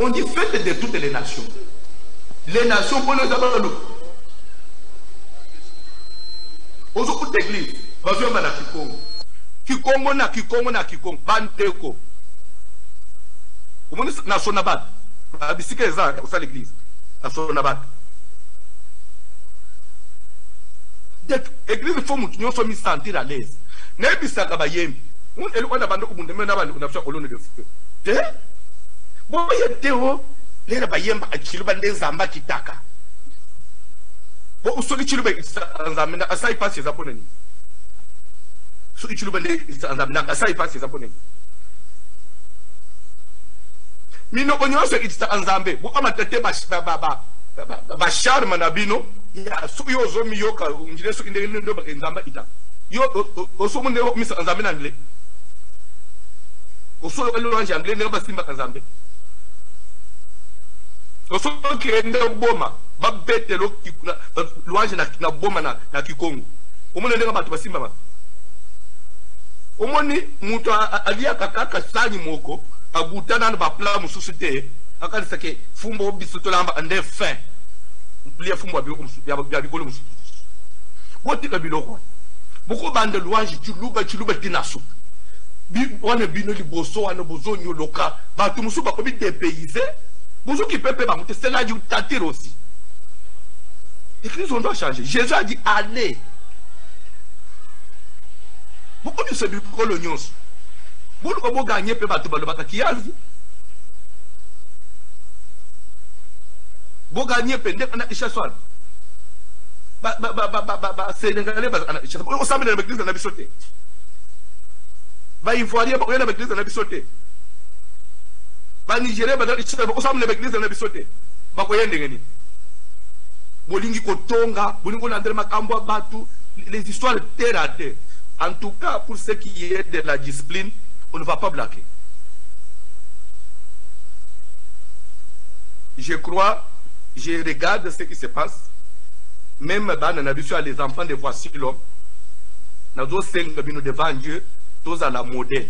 On dit faites de toutes les nations. Les nations pour nous avoir l'eau. Aujourd'hui, l'église, nous avons un Kikongo. Kikongo na Kikongo na Kikongo. Banteko. Vous voyez, nation nabat. Abisike eza, c'est l'église. Nation nabat. L'église, il faut que nous soyons sentir à l'aise. Nebisa kabayem. On est loin d'abandonner au monde, mais on a besoin de le faire. Boye teo lera bayemba achiluba ndezamba kitaka bo usoki chiluba nzamena asai pasi zaponeni so ichiluba ndezamba asai pasi zaponeni mino onyoso itsa nzambe bo amatete ba sharma na bino ya so yozo miyoka njire so inde ndo ba nzamba ita yo osomo ne komisa nzambe na anglais osomo le louange anglais ne ba simba nzambe osomo kende boma ba betelo louange na boma na Kikongo omona ndenga bato basimba ba omoni muto alia kakaka sanyi moko agutana na ba pla mususu te akalisa ke fumbo bisoto lamba ande fin lia fumbo ya bikolo mususu woti ka biloko boko bande louange chuluba tinaso bi wana bino liboso wana bozo nyoloka bato mususu ba ko bi dépayser bozo ki pepe ba muté c'est là du tatir aussi. Église on doit changer. Jésus a dit allez. Beaucoup de ce coloniaux. Vous ne gagner pe bato balobaka kiazi. Vous gagnez pe ndek na ishaswan. Sénégalais ba ishaswan. On s'amène dans l'église na bisoté. Ba ivoirien ba dans l'église na bisoté. Ba Nigérien ba ishaswan on s'amène dans l'église na bisoté. Ba ko yende ngeni. Bolingi kotonga, bolingo landre makambo batu, les histoires terre à terre. En tout cas, pour ce qui est de la discipline, on ne va pas blaguer. Je crois, je regarde ce qui se passe. Même les enfants de Voici l'homme, nous avons devant Dieu, tous à la modèle.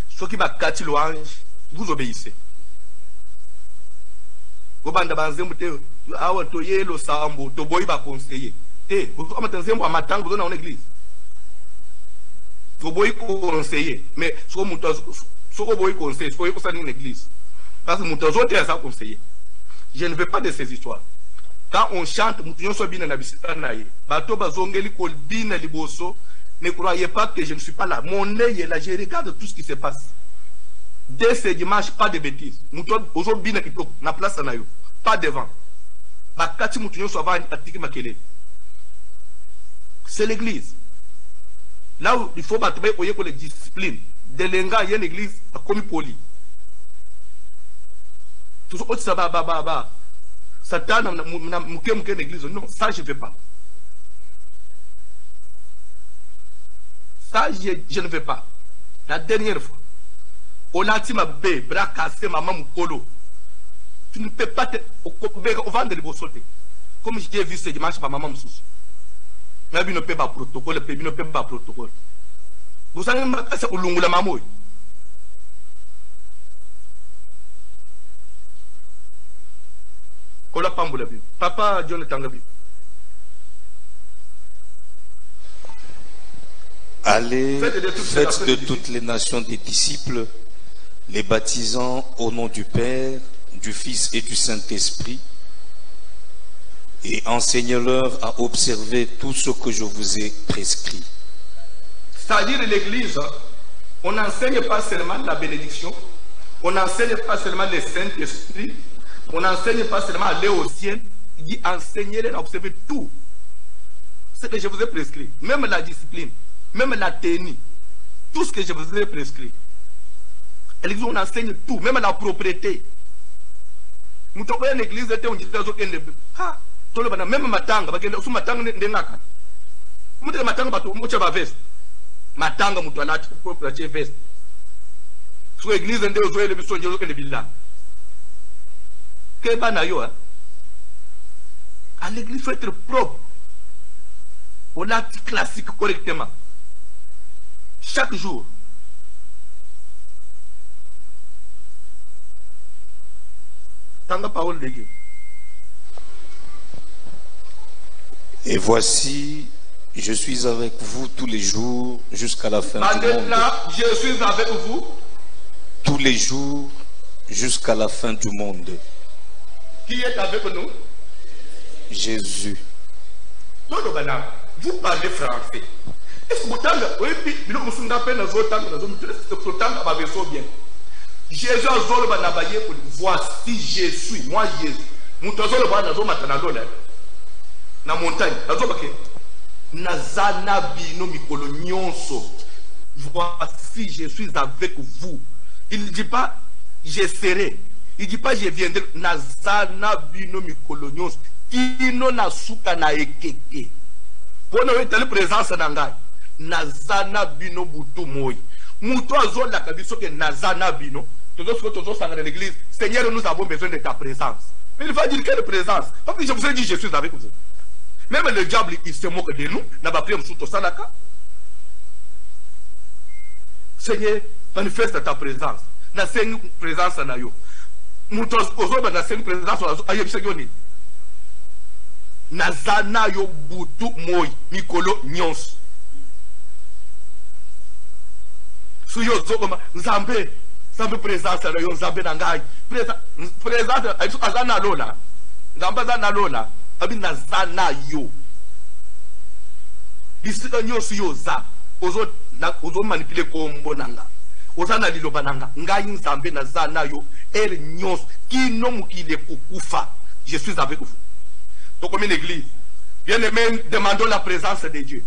Ceux qui va catcher louange, vous obéissez. Vous avez dit, awa to yelo sambo to boy ba conseiller vous amatanzembo amatango vous dans l'église to boy conseiller mais so muto so boy conseiller so ko sani une église parce que muto zote ya ça conseiller. Je ne veux pas de ces histoires. Quand on chante muto nyonso bina na bisita naye bato bazongeli ko bina liboso, ne croyez pas que je ne suis pas là. Mon œil est là, je regarde tout ce qui se passe. Dès ce dimanche, pas de bêtises. Muto ozo bina kitoko na place na yo, pas devant. C'est l'église. Là où il faut battre pour les disciplines. Delenga, il y a une église comme poli. Tout ça, Satan n'a une église. Non, ça je ne fais pas. Ça je ne fais pas. La dernière fois, on a dit ma bé, bras cassé, maman moukolo. Tu ne peux pas te vendre les beaux sautés. Comme j'ai vu ce dimanche par maman Moussous. Mais il ne peut pas protocole, il ne peut pas protocole. Vous savez, c'est au long de la maman. Papa John Tangabi. Allez, faites de toutes les nations des disciples, les baptisant au nom du Père, du Fils et du Saint-Esprit, et enseignez-leur à observer tout ce que je vous ai prescrit. C'est-à-dire l'Église, on n'enseigne pas seulement la bénédiction, on n'enseigne pas seulement le Saint-Esprit, on n'enseigne pas seulement aller au ciel, il dit enseignez-les à observer tout ce que je vous ai prescrit, même la discipline, même la tenue, tout ce que je vous ai prescrit. L'Église, on enseigne tout, même la propriété. Nous avons une église, on dit même matanga, matanga ndengaka. Mutele matanga bato mocha ba veste. Matanga mutu anati pour che veste. So église ndé ozoele biso nje okende billa. Ke bana yo hein. À l'église faut être propre. On a classique correctement. Chaque jour. Tanga parole de Dieu. Et voici, je suis avec vous tous les jours jusqu'à la fin du monde. Je suis avec vous tous les jours jusqu'à la fin du monde. Qui est avec nous? Jésus. Vous parlez français. Est-ce que vous bien? Jésus a voici je suis, moi Jésus. Na montagne, Nazana bino mikolo nyonso. Voici je suis avec vous. Il ne dit pas je serai. Il ne dit pas je viendrai. Nazana bino mikolo nyonso. Kino na suka na ekeke. Pour nous être présence na ngai. nazana bino butu moi. Muto azola kabiso ke nazana bino. Toujours dans l'église, Seigneur, nous avons besoin de ta présence. Mais il va dire quelle présence? Parce que je vous ai dit, je suis avec vous. Même le diable, il se moque de nous. N'a pas pris un sous salaka. Seigneur, manifeste ta présence. Na une présence na yo. Muto ozoba na une présence na yo bisegoni. Nazana yo butu moi mikolo nyons. Suyo zokoma nzambe. Nzambe présence na yo nzambe na ngai. Présence azana lola. Nzambe azana lola. Abi nazana yo. Bisika nyonso yo za. Ozo manipuler kombo nanga. Ozana liloba nanga. Ngai nzambe nazana yo. Nyons. Kino mukile kukufa. Je suis avec vous. Donc comme une église. Bien aimé, demandons la présence de Dieu.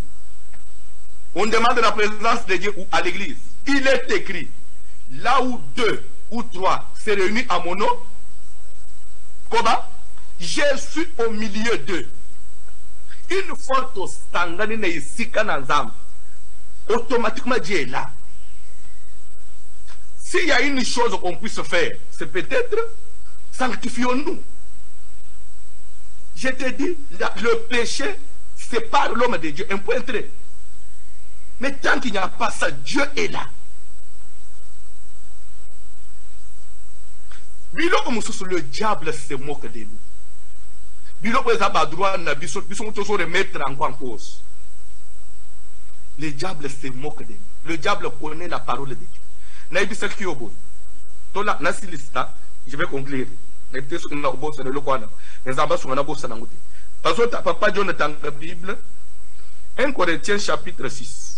On demande la présence de Dieu à l'église. Il est écrit. Là où 2 ou 3 se réunissent à mon nom, comment? Je suis au milieu d'eux. Une fois que Stangani n'est ici qu'un ensemble, automatiquement Dieu est là. S'il y a une chose qu'on puisse faire, c'est peut-être sanctifions-nous. Je te dis, le péché sépare l'homme de Dieu, un point très. Mais tant qu'il n'y a pas ça, Dieu est là. Le diable se moque de nous. Remettre en cause. Le diable se moque de nous. Le diable connaît la parole de Dieu. Je vais conclure. Papa Jonathan, la Bible, 1 Corinthiens chapitre 6.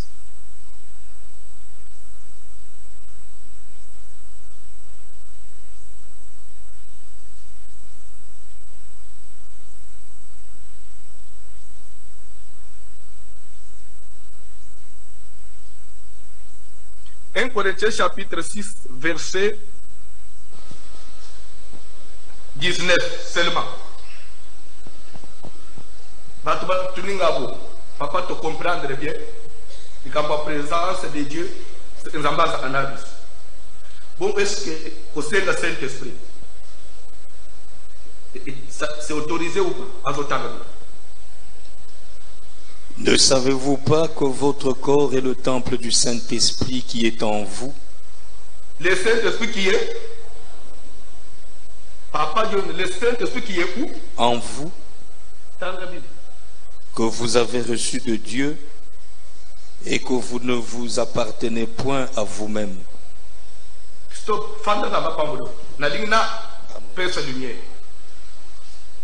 1 Corinthiens chapitre 6, verset 19 seulement. Papa te comprendre bien. Et quand la présence de Dieu, c'est une analyse. Bon, est-ce que c'est le Saint-Esprit? C'est autorisé ou pas? Ne savez-vous pas que votre corps est le temple du Saint-Esprit qui est en vous? Le Saint-Esprit qui est? Papa, le Saint-Esprit qui est où? En vous. Que vous avez reçu de Dieu et que vous ne vous appartenez point à vous-même. Stop.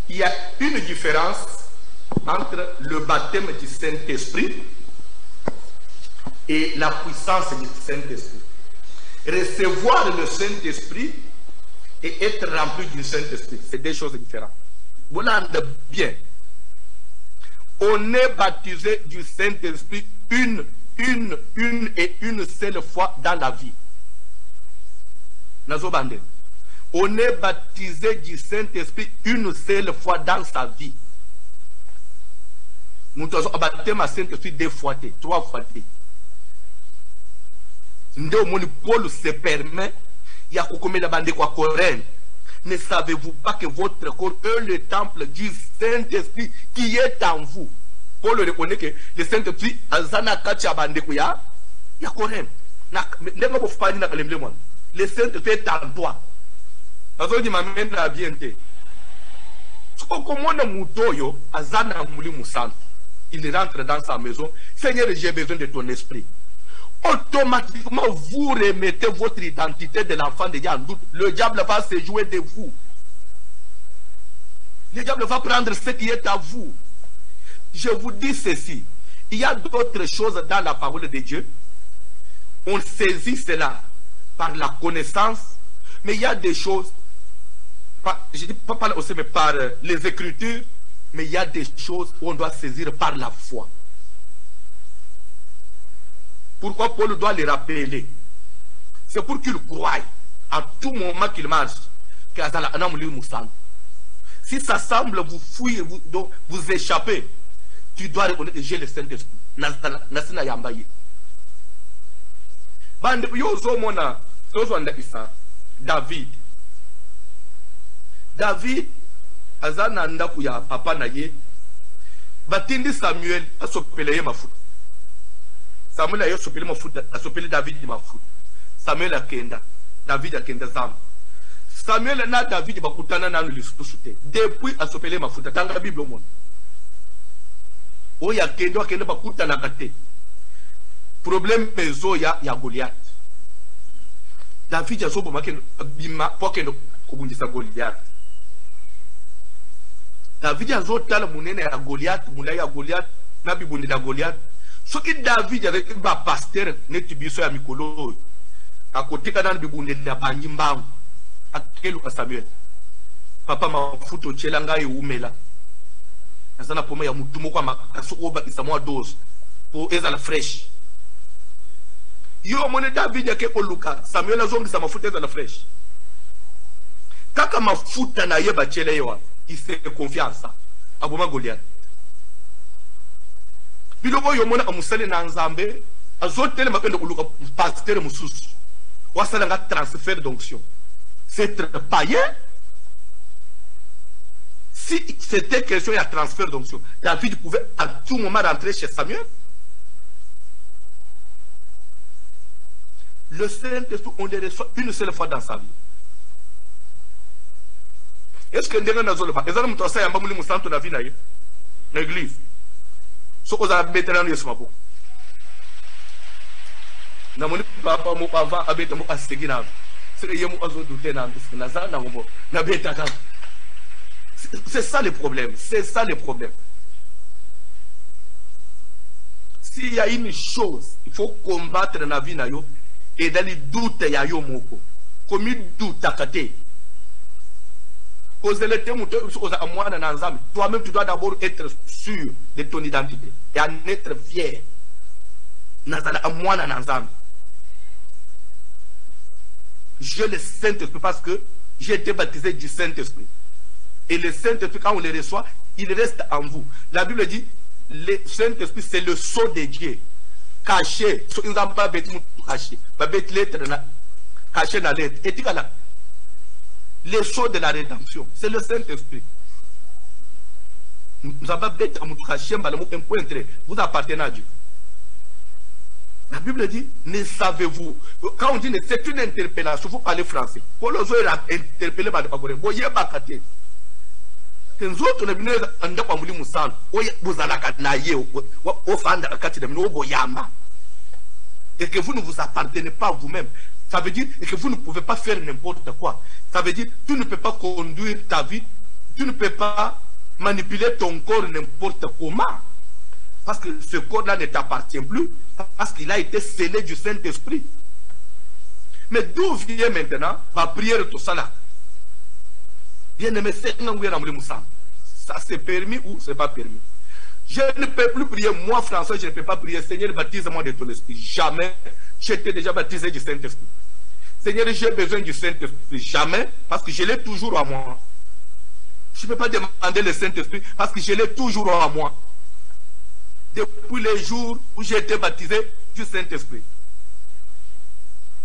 Il y a une différence entre le baptême du Saint-Esprit et la puissance du Saint-Esprit. Recevoir le Saint-Esprit et être rempli du Saint-Esprit, c'est deux choses différentes. Vous l'entendez bien. On est baptisé du Saint-Esprit une et une seule fois dans la vie. On est baptisé du Saint-Esprit une seule fois dans sa vie. Nous avons baptisé le Saint-Esprit 2 fois, 3 fois. Paul se permet, il y a la bande quoi Corinthe. Ne savez-vous pas que votre corps est le temple du Saint-Esprit qui est en vous? Paul reconnaît que le Saint-Esprit le Saint-Esprit est en toi. Il rentre dans sa maison. Seigneur, j'ai besoin de ton esprit. Automatiquement, vous remettez votre identité de l'enfant de Dieu en doute. Le diable va se jouer de vous. Le diable va prendre ce qui est à vous. Je vous dis ceci. Il y a d'autres choses dans la parole de Dieu. On saisit cela par la connaissance. Mais il y a des choses, je ne dis pas par aussi, mais par les Écritures. Mais il y a des choses où on doit saisir par la foi. Pourquoi Paul doit les rappeler? C'est pour qu'il croie à tout moment qu'il marche. Si ça semble vous fouiller, vous échapper, tu dois reconnaître que j'ai le Saint-Esprit. nasina yamba ye bande yo zo mona zo anda isa David azana ndaku ya papa na ye batindi Samuel asopele ye mafuta Samuel ayo sopele mafuta asopele David mafuta Samuel akenda David akenda zamu Samuel na David bakutana nanu lisutusute depuis asopele mafuta tanga Bible mona oya kendo akenda bakutana kate problème mezo ya Goliath David azobo makendo bima pokendo kubundisa Goliath David azotala munene ya Goliath mulai ya Goliath na bibundi da Goliath soki David avec ba pasteur netibiso ya mikolo akotika na bibundi da banyimbangu akelu ka Samuel papa mafuto chela ngai umela azana poma ya mutumo kwa makasuko ba isamwa dose po ezala fresh yo mone David yake oluka Samuel azongisa mafuta ezala fresh kaka mafuta na yeba chele yo il fait confiance à Bouma Goliath. Biloko yo mona amusale na nzambe azotele makendo kuluka pasteur mususu wasala nga transfert d'onction. C'est païen. Si c'était question de transfert d'onction, David pouvait à tout moment rentrer chez Samuel. Le Saint-Esprit, on le reçoit une seule fois dans sa vie. Est-ce que ndenge nazolo ba ezala mutu asa yamba muli musanto na vie na ye na église soko za betana no Yesu mabo na moni papa mo pava abeta mo asegi na c'est yemu azo douter na ndisi na za na ngombo na beta ka c'est ça le problème, c'est ça le problème. S'il y a une chose il faut combattre na vie na yo et dans les doutes ya yo moko comme il doute akate. Toi-même, tu dois d'abord être sûr de ton identité et en être fier. J'ai le Saint-Esprit parce que j'ai été baptisé du Saint-Esprit. Et le Saint-Esprit, quand on le reçoit, il reste en vous. La Bible dit, le Saint-Esprit, c'est le sceau de Dieu. Caché. Ils n'ont pas caché. Caché dans l'être. Et tu as là. Les choses de la rédemption, c'est le Saint-Esprit. Nous avons bête à un point très. Vous appartenez à Dieu. La Bible dit, ne savez-vous. Quand on dit, c'est une interpellation, vous parlez français. Quand les autres interpellés par le Pagoré, vous voyez pas qu'attendre. Nous autres, on a venu à un endroit où vous avez vous allez naïe, au fan de la cathédrale, au boyama. Et que vous ne vous appartenez pas vous-même. Ça veut dire que vous ne pouvez pas faire n'importe quoi. Ça veut dire que tu ne peux pas conduire ta vie, tu ne peux pas manipuler ton corps n'importe comment. Parce que ce corps-là ne t'appartient plus, parce qu'il a été scellé du Saint-Esprit. Mais d'où vient maintenant ma prière tout ça là? Bien-aimé, ça c'est permis ou c'est pas permis? Je ne peux plus prier, moi François, je ne peux pas prier, Seigneur, baptise-moi de ton esprit. Jamais, j'étais déjà baptisé du Saint-Esprit. Seigneur, j'ai besoin du Saint-Esprit. Jamais, parce que je l'ai toujours à moi. Je ne peux pas demander le Saint-Esprit, parce que je l'ai toujours à moi. Depuis les jours où j'ai été baptisé du Saint-Esprit.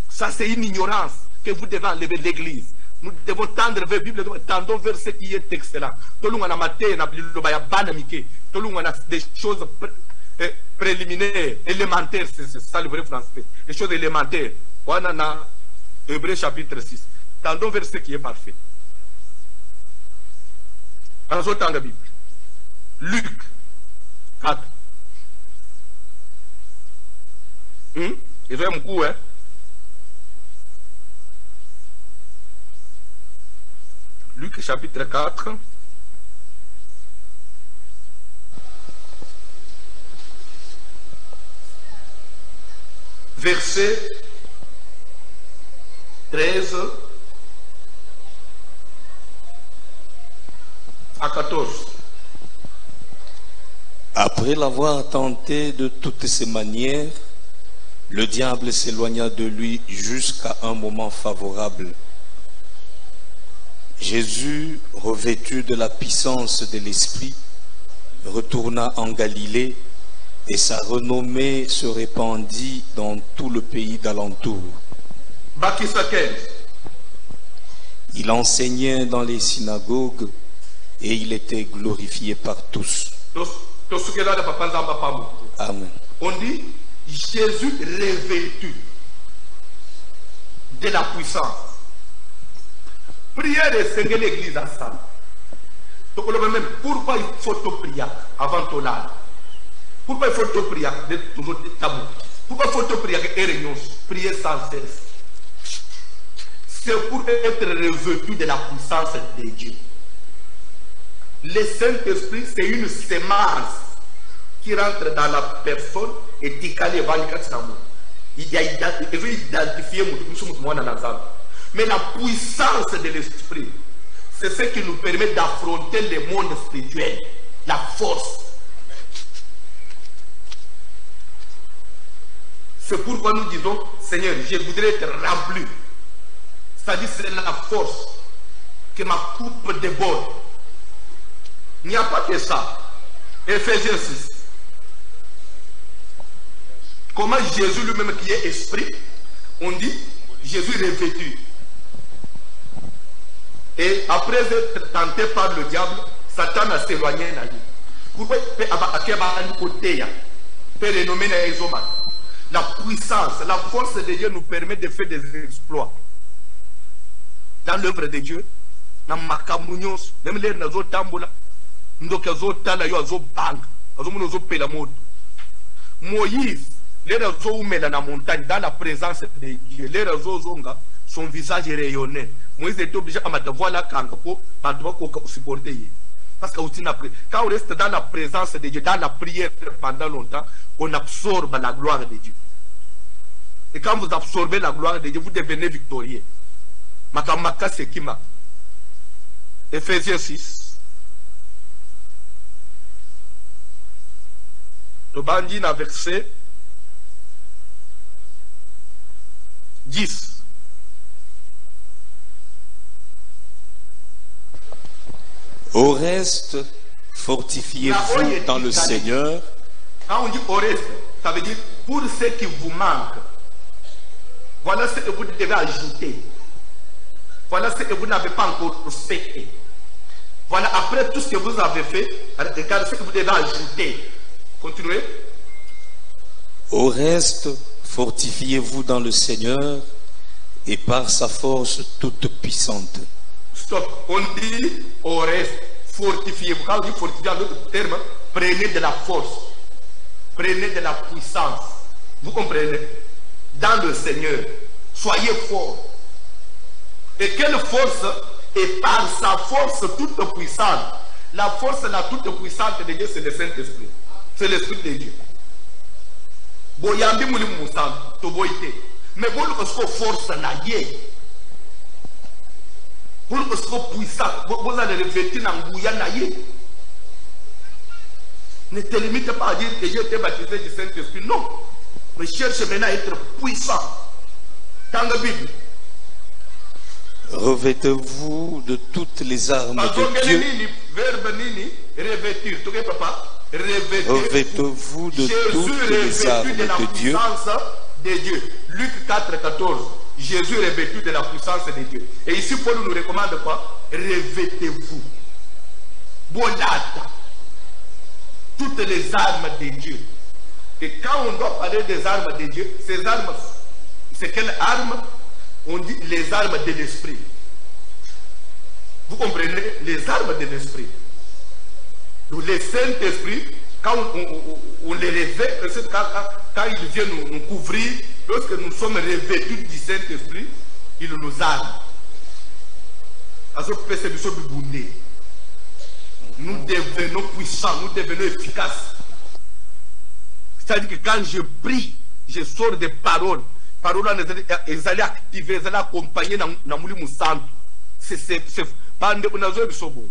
Ça, c'est une ignorance que vous devez enlever de l'Église. Nous devons tendre vers la Bible, tendons vers ce qui est excellent. Tout le monde a maté, des choses préliminaires, élémentaires, c'est ça le vrai français. Les choses élémentaires. On en a Hébreux chapitre 6. Tendons vers ce qui est parfait. En ce temps de Bible. Luc 4. Il fait un coup, hein? Luc chapitre 4. Verset 13 à 14. Après l'avoir tenté de toutes ses manières, le diable s'éloigna de lui jusqu'à un moment favorable. Jésus, revêtu de la puissance de l'Esprit, retourna en Galilée Et sa renommée se répandit dans tout le pays d'alentour. Il enseignait dans les synagogues et il était glorifié par tous. Amen. On dit Jésus revêtu de la puissance. Prière et Seigneur l'église ensemble. Donc on même pourquoi il faut te prier avant ton âme. Pourquoi il faut te prier de toujours tabou. Pourquoi il faut te prier et réunion, prier sans cesse. C'est pour être revêtu de la puissance de Dieu. Le Saint-Esprit, c'est une sémence qui rentre dans la personne et qui calme il a identifié mais la puissance de l'esprit, c'est ce qui nous permet d'affronter le monde spirituel, la force. C'est pourquoi nous disons, Seigneur, je voudrais être rempli. C'est-à-dire c'est la force que ma coupe déborde. Il n'y a pas que ça. Ephésiens 6. Comment Jésus lui-même qui est esprit, on dit Jésus revêtu. Et après être tenté par le diable, Satan a s'éloigné de lui. Pourquoi la puissance, la force de Dieu nous permet de faire des exploits. Dans l'œuvre de Dieu, dans Makamunios, même les Nazo Tambola, Ndokazo Tala Yozo Bank, Azomunozo Pelamot. Moïse, les réseaux dans la montagne, dans la présence de Dieu, les réseaux zonga, son visage rayonnait. Moïse était obligé à mettre voilà pour supporter. Parce que quand on reste dans la présence de Dieu, dans la prière pendant longtemps, on absorbe la gloire de Dieu. Et quand vous absorbez la gloire de Dieu, vous devenez victorieux. Makamaka Sekima. Ephésiens 6. Le bandit a verset 10. Au reste, fortifiez-vous dans le Seigneur. Quand on dit au reste, ça veut dire pour ce qui vous manque. Voilà ce que vous devez ajouter. Voilà ce que vous n'avez pas encore fait. Voilà après tout ce que vous avez fait, regardez ce que vous devez ajouter. Continuez. Au reste, fortifiez-vous dans le Seigneur et par sa force toute puissante. Stop. On dit au reste, fortifiez-vous. Quand on dit fortifier en d'autres termes, prenez de la force. Prenez de la puissance. Vous comprenez? Dans le Seigneur. Soyez forts. Et quelle force? Et par sa force toute puissante. La force la toute puissante de Dieu, c'est le Saint-Esprit. C'est l'Esprit de Dieu. Boyambi moulim moussam, to boite. Mais bon, le force na yé. Pour le puissant, vous allez revêtir dans Gouya na yé. Ne te limite pas à dire que j'ai été baptisé du Saint-Esprit. Non. Mais cherche maintenant à être puissant. Dans la Bible. Revêtez-vous de toutes les armes de Dieu. Revêtez-vous de toutes les armes de Dieu. Luc 4, 14. Jésus revêtu de la puissance de Dieu. Et ici, Paul nous recommande quoi? Revêtez-vous. Bolata. Toutes les armes de Dieu. Et quand on doit parler des armes de Dieu, ces armes, c'est quelles armes? On dit les armes de l'esprit. Vous comprenez? Les armes de l'esprit. Donc les Saint-Esprit, quand on les revêt, quand il vient nous couvrir, lorsque nous sommes revêtus du Saint-Esprit, il nous arme. Nous devenons puissants, nous devenons efficaces. C'est-à-dire que quand je prie, je sors des paroles. Paroles, elles allaient activer, elles allaient accompagner dans le Moussanto. C'est pas un débonazo de Sobo.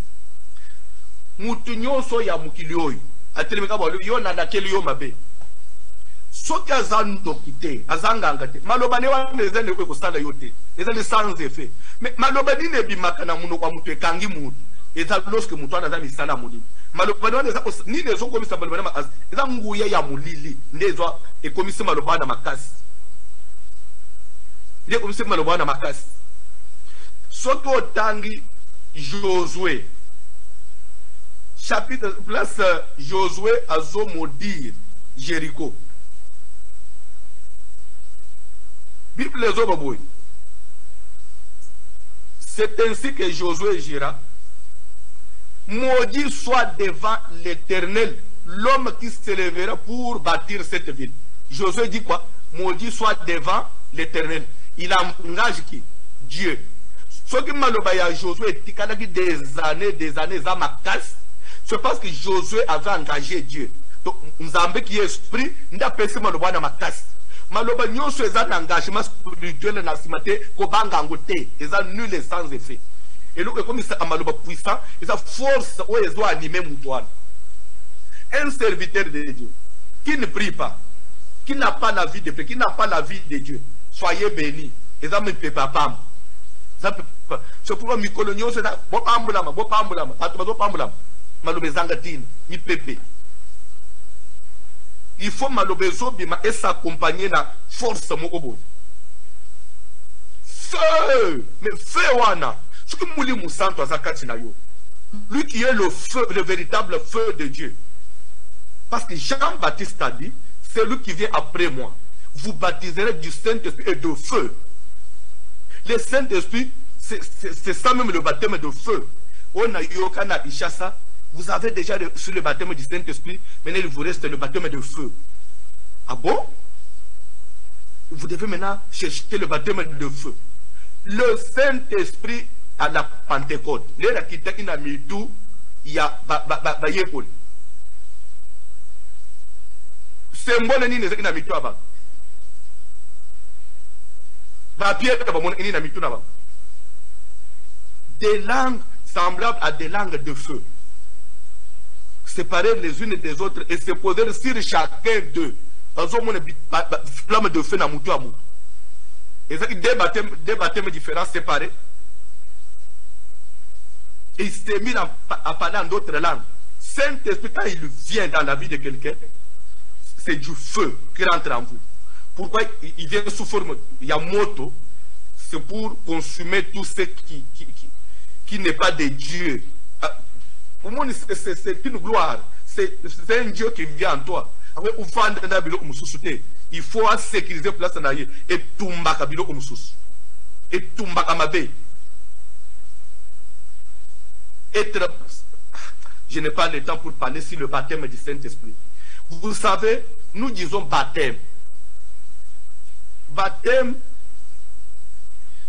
Moutinho soya mukilioy. Atelemeka ba yo na nakeli yo mabe. Soki azando kite, azanga ngate. Maloba ne wa nezene ko sala yote. Ezali sans effet. Mais maloba ni ne bimaka na muno kwa mutu ekangi mutu. Et ça, lorsque mon a mis ça là, mon malobana ni les gens comme ça malobana makasi eza nguya ya mulili ndezwa et comme ça malobana makasi il comme ça malobana makasi soto tangi Josué chapitre place Josué azo maudire Jéricho Bible les hommes c'est ainsi que Josué dira maudit soit devant l'Éternel l'homme qui se lèvera pour bâtir cette ville. Josué dit quoi? Maudit soit devant l'Éternel. Il engage qui? Dieu. Ce qui m'a dit Josué des années à ma casse, c'est parce que Josué avait engagé Dieu. Donc, nous avons qui est esprit, nous avons pensé à ma casse. Maloba nyonso eza un engagement spirituel na simate ko banga ngote eza nul et sans effet. Et donc, comme ça, Amaloba puissant, il a force où ils doivent animer Moutouane. Un serviteur de Dieu qui ne prie pas, qui n'a pas la vie de Dieu, qui n'a pas la vie de Dieu, soyez bénis. Et ça ne peut pas. C'est pourquoi Mikolonio, c'est ça. Bopambulama, Malobe Zangatine, ni Pepe. Il faut Malobezo Bima et s'accompagner dans la force Mokobo. Feu! Mais feu, Wana! Lui qui est le feu, le véritable feu de Dieu. Parce que Jean-Baptiste a dit, c'est lui qui vient après moi. Vous baptiserez du Saint-Esprit et de feu. Le Saint-Esprit, c'est ça même le baptême de feu. On a Yokana Ishasa, vous avez déjà reçu le baptême du Saint-Esprit, maintenant il vous reste le baptême de feu. Ah bon? Vous devez maintenant chercher le baptême de feu. Le Saint-Esprit à la Pentecôte. Les rakita ina mitu ya ba yekol. Symbole ni neza ina mitu aba. Ba pierre ba mon ina mitu na ba. Des langues semblables à des langues de feu. Séparer les unes des autres et se poser sur chacun d'eux. Azo mon flamme de feu na mutu amu. Et ça des baptêmes différents séparés. Et il s'est mis à parler en d'autres langues. Saint-Esprit, quand il vient dans la vie de quelqu'un, c'est du feu qui rentre en vous. Pourquoi il vient sous forme Yamoto? C'est pour consumer tout ce qui n'est pas de Dieu. Pour moi, c'est une gloire. C'est un Dieu qui vient en toi. Il faut sécuriser place et tumbaka bilo umususu. Et tumbaka mabe. Je n'ai pas le temps pour parler sur le baptême du Saint-Esprit. Vous savez, nous disons baptême. Baptême,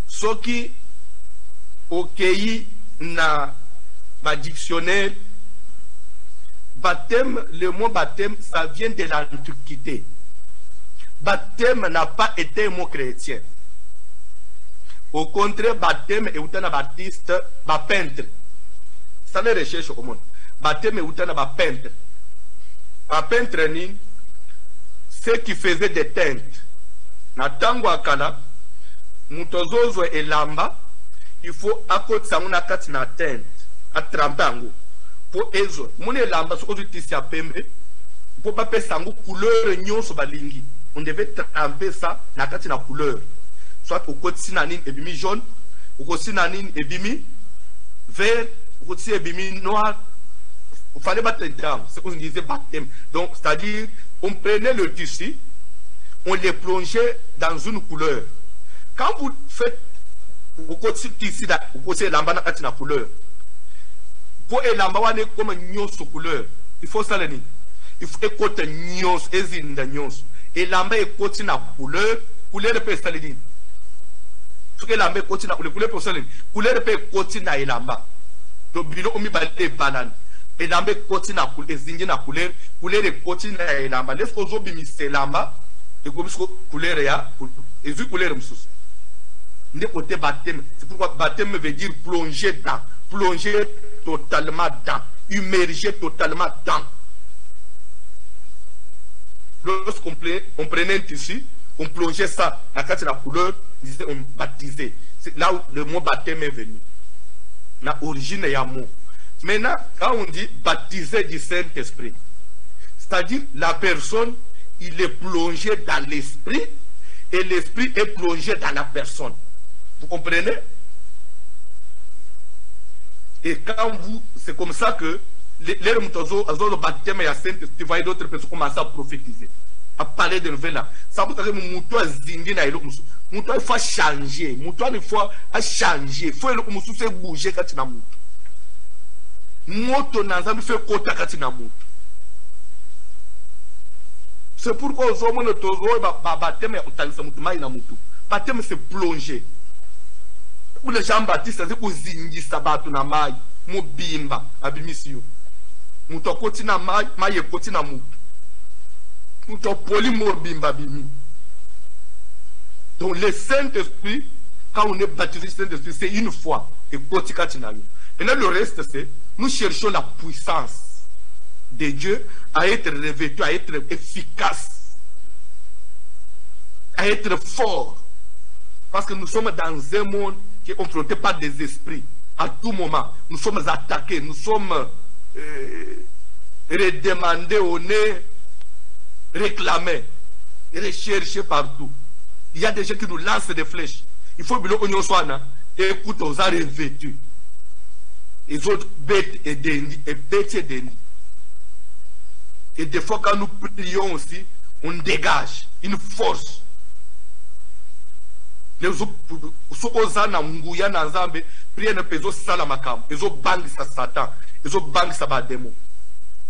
ce qui au pays na ma dictionnaire, baptême, le mot baptême, ça vient de l'Antiquité. Baptême n'a pas été un mot chrétien. Au contraire, baptême est un baptiste, un peintre. Ça les recherche au monde. Baptême est un peintre. Un peintre, ceux qui faisaient des teintes. Na tango akala, mutozozo et lamba, il faut accorder ça una kat na teinte, à tremper pour ezo. Mon lamba so ozu tisi apembe, pour pas faire sango couleur nyonso balingi. On devait tremper ça na kat na couleur. Soit au côté sinanine et bimi jaune, au côté sinanine et bimi vert, au côté et bimi noir. Il fallait battre les dames, c'est ce qu'on disait baptême. Donc, c'est-à-dire, on prenait le tissu, on les plongeait dans une couleur. Quand vous faites au côté tissu, au côté l'ambana katina couleur, pour l'ambawane comme une couleur, il faut ça le dire. Il faut écouter nyons, ezinda nyons. Et l'amba écoute na couleur peut ça le dire. Ce que l'amba écoute na couleur peut ça le dire. Couleur peut écouter na elamba. Donc, bilo omi balé banane. Et l'amba écoute na couleur, ezinda na couleur écoute na elamba. Laisse aux obi mis lamba. Et comme ça, couleur ya, et vu couleur moussous. N'est côté baptême. C'est pourquoi baptême veut dire plonger dans, plonger totalement dans, immerger totalement dans. Lorsqu'on prenait un tissu, on plongeait ça, la couleur, on baptisait. C'est là où le mot baptême est venu. La origine est un mot. Maintenant, quand on dit baptisé du Saint-Esprit, c'est-à-dire la personne, il est plongé dans l'esprit et l'esprit est plongé dans la personne. Vous comprenez? Et quand vous, c'est comme ça que les baptême et Saint-Esprit, vous voyez d'autres personnes commencer à prophétiser, à parler de nouvelles là. Ça veut dire que il faut changer, il faut changer, il faut bouger quand il a moto nanzambi fait kota kati na moto. C'est pourquoi aux hommes ne baptême utalisa mutu mai na mutu. Baptême c'est plonger. Pour les gens baptistes c'est kuzingisa batu na mai, mobimba abimisio. Mutu akoti na mai, mai ekoti na mutu. Mutu poli mobimba bimi. Donc le Saint-Esprit, quand on est baptisé Saint-Esprit, c'est une fois et koti kati na yo. Maintenant le reste c'est nous cherchons la puissance de Dieu à être revêtu, à être efficace, à être fort. Parce que nous sommes dans un monde qui est confronté par des esprits. À tout moment, nous sommes attaqués, nous sommes redemandés, on est réclamés, recherchés partout. Il y a des gens qui nous lancent des flèches. Il faut que nous soyons écoute aux arts revêtus. Les autres bêtes et dénis, et bêtes et dénis. Et des fois, quand nous prions aussi, on dégage une force. Les autres,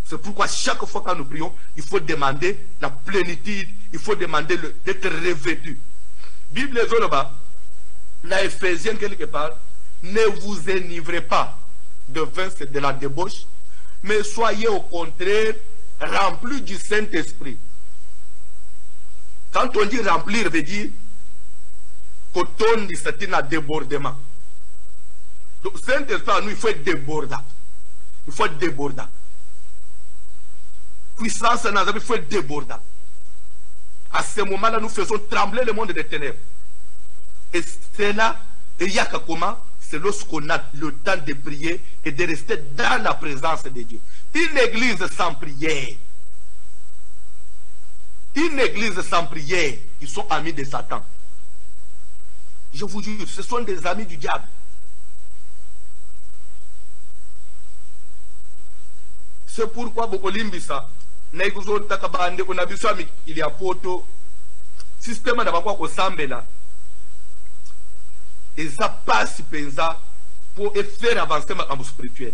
c'est pourquoi chaque fois que nous prions, il faut demander la plénitude, il faut demander d'être revêtu. Bible les autres, la Éphésiens quelque part, ne vous enivrez pas de vin, c'est de la débauche, mais soyez au contraire remplis du Saint-Esprit. Quand on dit remplir, veut dire qu'automne dit c'est un débordement. Donc Saint-Esprit, nous, il faut être débordant. Il faut être débordant. Puissance, il faut être débordant. À ce moment-là, nous faisons trembler le monde des ténèbres. Et c'est là, et il y a comment? C'est lorsqu'on a le temps de prier et de rester dans la présence de Dieu. Une église sans prière, une église sans prière, ils sont amis de Satan. Je vous jure, ce sont des amis du diable. C'est pourquoi beaucoup limbisa, naikuzo takabande kunabiswa il y a poto système d'abakwa ko sambela. Et ça passe pour faire avancer ma camp spirituel.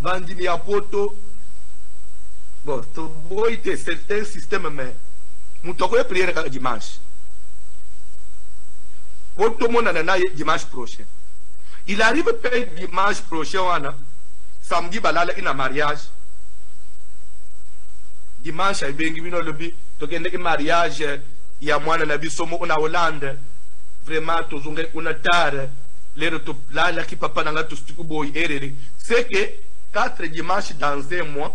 Bandimi apoto, bon, c'est un système, mais nous devons prier le dimanche. Pour tout le monde, dimanche prochain. Il arrive peut-être dimanche prochain, samedi, il y a un mariage. Dimanche, il y a un mariage, il y a un Hollande. Vraiment, on a tard, là, qui papa n'a pas tout c'est que 4 dimanches dans un mois,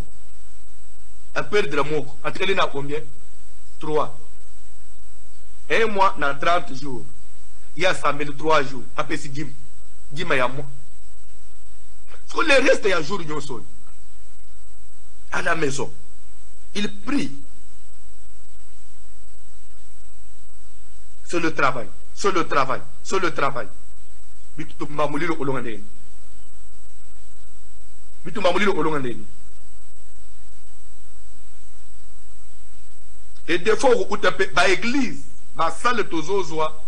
à perdre mon entre les combien 3. Un mois dans 30 jours. Il y a 103 jours. Après, c'est 10 mois. Le reste, il y a un jour, à la maison. Il prie. C'est le travail. C'est le travail, c'est le travail. Et des fois, dans l'église, dans la salle de Tozozoa,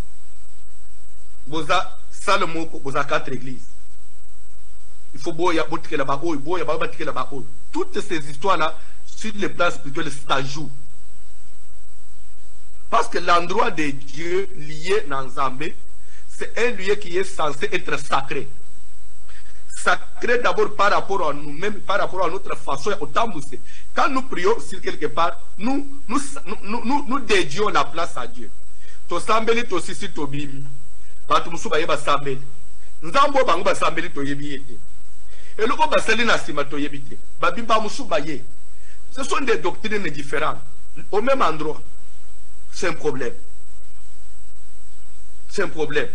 vous avez salle moko, vous avez 4 églises. Il faut boire, là-bas. Toutes ces histoires-là, sur les plans spirituels, ça joue. Parce que l'endroit de Dieu lié dans Zambé, c'est un lieu qui est censé être sacré. Sacré d'abord par rapport à nous-mêmes, par rapport à notre façon au tambousé. Quand nous prions sur quelque part, nous dédions la place à Dieu. To sambeli to sisi to bimi. Batu musuba yeba sambeli. Nzambo bangu ba sambeli to yebi yete. Et loko basali na sima to yebite. Babimba musuba ye. Ce sont des doctrines différentes. Au même endroit. C'est un problème. C'est un problème.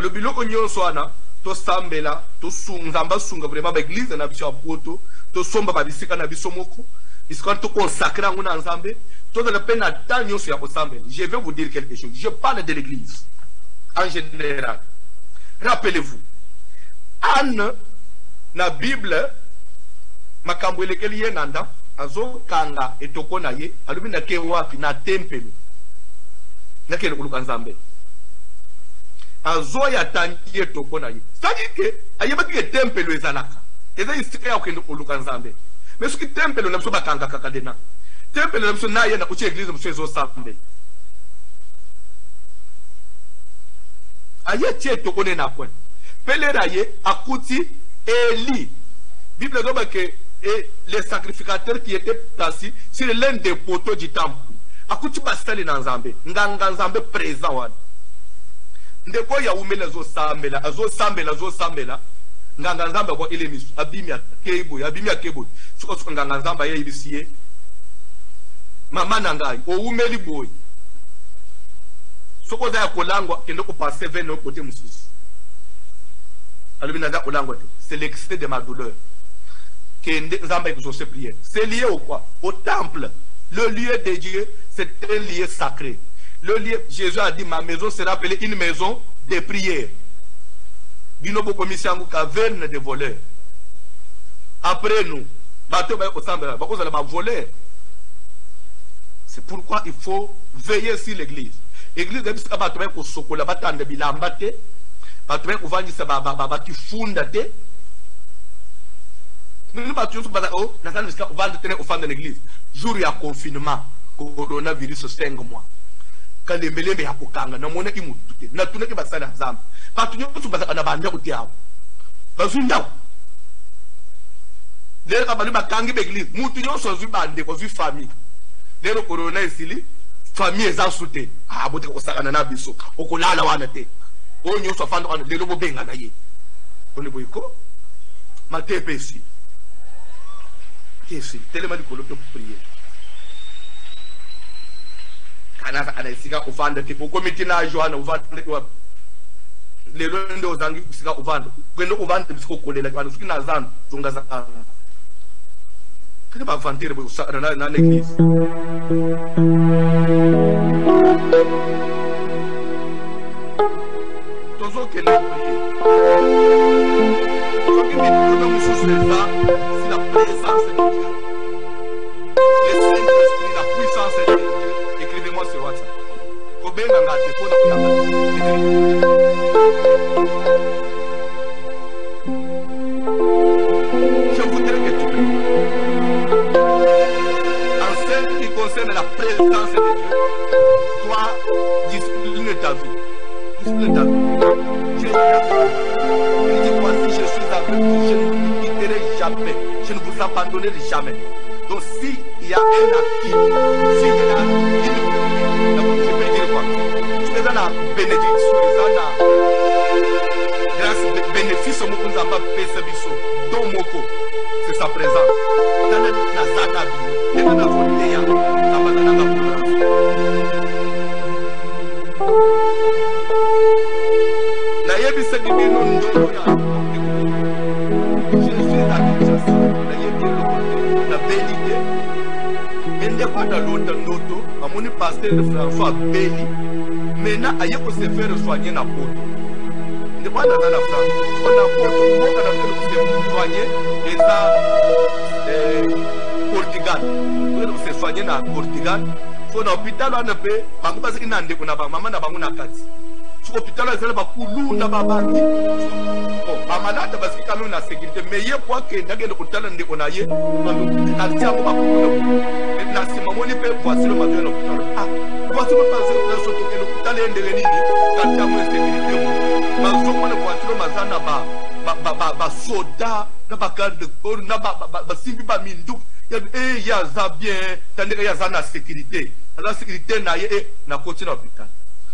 alo biloko nyonso wana tosambela nzambe asunga vraiment baeglize na biso ya poto tosomba babisika na biso moko bisika wana tokonsacre yango na nzambe tozala mpe na temps nyonso ya kosambela. Je vais vous dire quelque chose, je parle de l'église en général. Rappelez-vous, Anne na Bible makambo elekeli ye nanda azokanga etoko na ye alobi nake wapi na tempelo nakende koluka nzambe azoya tangi etoko na ye sadi ke ayebaki ke tempelo ezalaka eza isika ya kokende koluka nzambe mais soki tempelo na biso bakanga kaka dena tempelo na biso na ye na uti église biso ezosambe aye tie etoko ne na kwen pelera ye akuti Eli. Bible dit que les sacrificateurs qui étaient assis sur l'un des poteaux du temple. Akuti basali na nzambe, nganga nzambe présent wana. Ndeko ya umela zo sambela. Nganga nzambe kwa ile misu abimi ya kebo. Suko nganga nzambe ya ibisiye. Mama nangai, o umeli boy. Soko za kolangwa kende ko passer vers le côté mususu. C'est l'excès de ma douleur. C'est lié au quoi? Au temple. Le lieu de Dieu, c'est un lieu sacré. Le lieu, Jésus a dit, ma maison sera appelée une maison de prière. Binobo commission caverne de voleurs. Après nous, c'est pourquoi il faut veiller sur l'église. L'église est batume kuvandisa babaki funda te nous batu baza o natana bisika uvanda tene ufanda l'église jour ya confinement coronavirus 5 mois kalembelembe ya kokanga na mona imutu te na tunaki basala nzambe batu nyonso baza na banda kutiawo bazunda lero kabali bakangi l'église mutu nyonso azwi bande ko zwi famille lero corona esili famille eza sute bote ko sakana na biso okolala wana te on y a fait un lélo benga na ye. On est boyko. Ma TPC. Qu'est-ce que tellement de colo pour prier. Kana ana sika uvanda tipo comité na Joana uvanda lelo ndo zangi sika uvanda. Kwendo uvanda bisiko kolela kana siki na zanu tunga za. Kana ba vantere bo na l'église. Que les prières. Si la présence de Dieu, le Saint-Esprit, la puissance de Dieu, écrivez-moi sur WhatsApp. Je voudrais que tu pries. En ce qui concerne la présence de Dieu, toi, discipline ta vie. Discipline ta vie. Il dit voici je suis avec vous, je ne vous quitterai jamais, je ne vous abandonnerai jamais. Donc s'il y a un acquis, s'il y a une je peux dire quoi? C'est dans la bénédiction, grâce bénéfice au monde n'a pas fait ce biseau. Donc moko, c'est sa présence. Dans la zanabi, dans la frontière, dans la je suis à Kinshasa, la vérité. Et quand dans l'autre noto, mon pasteur François Belli, maintenant il faut se faire soigner na poto. Ne pas dans la France. On a poto, on a se soigner et ça Portugal. On se soigner na Portugal. Faut dans l'hôpital on a fait, parce que il n'a pas de maman na bango na kati. Sur l'hôpital, ils ont beaucoup de babandi. Bon, malade parce que quand même la sécurité, mais il y a quoi que dans l'hôpital on est naïe, on tient pas beaucoup. Maintenant, si maman ne peut pas le matin l'hôpital, voici le passé dans ce l'hôpital est devenu quand il y a moins de sécurité. Mais ce qu'on a voiture mazana ba soda, na ba garde de corps, na ba simbi ba mindu. Il y a ça bien, tandis qu'il y a ça la sécurité. La sécurité naïe na continue l'hôpital.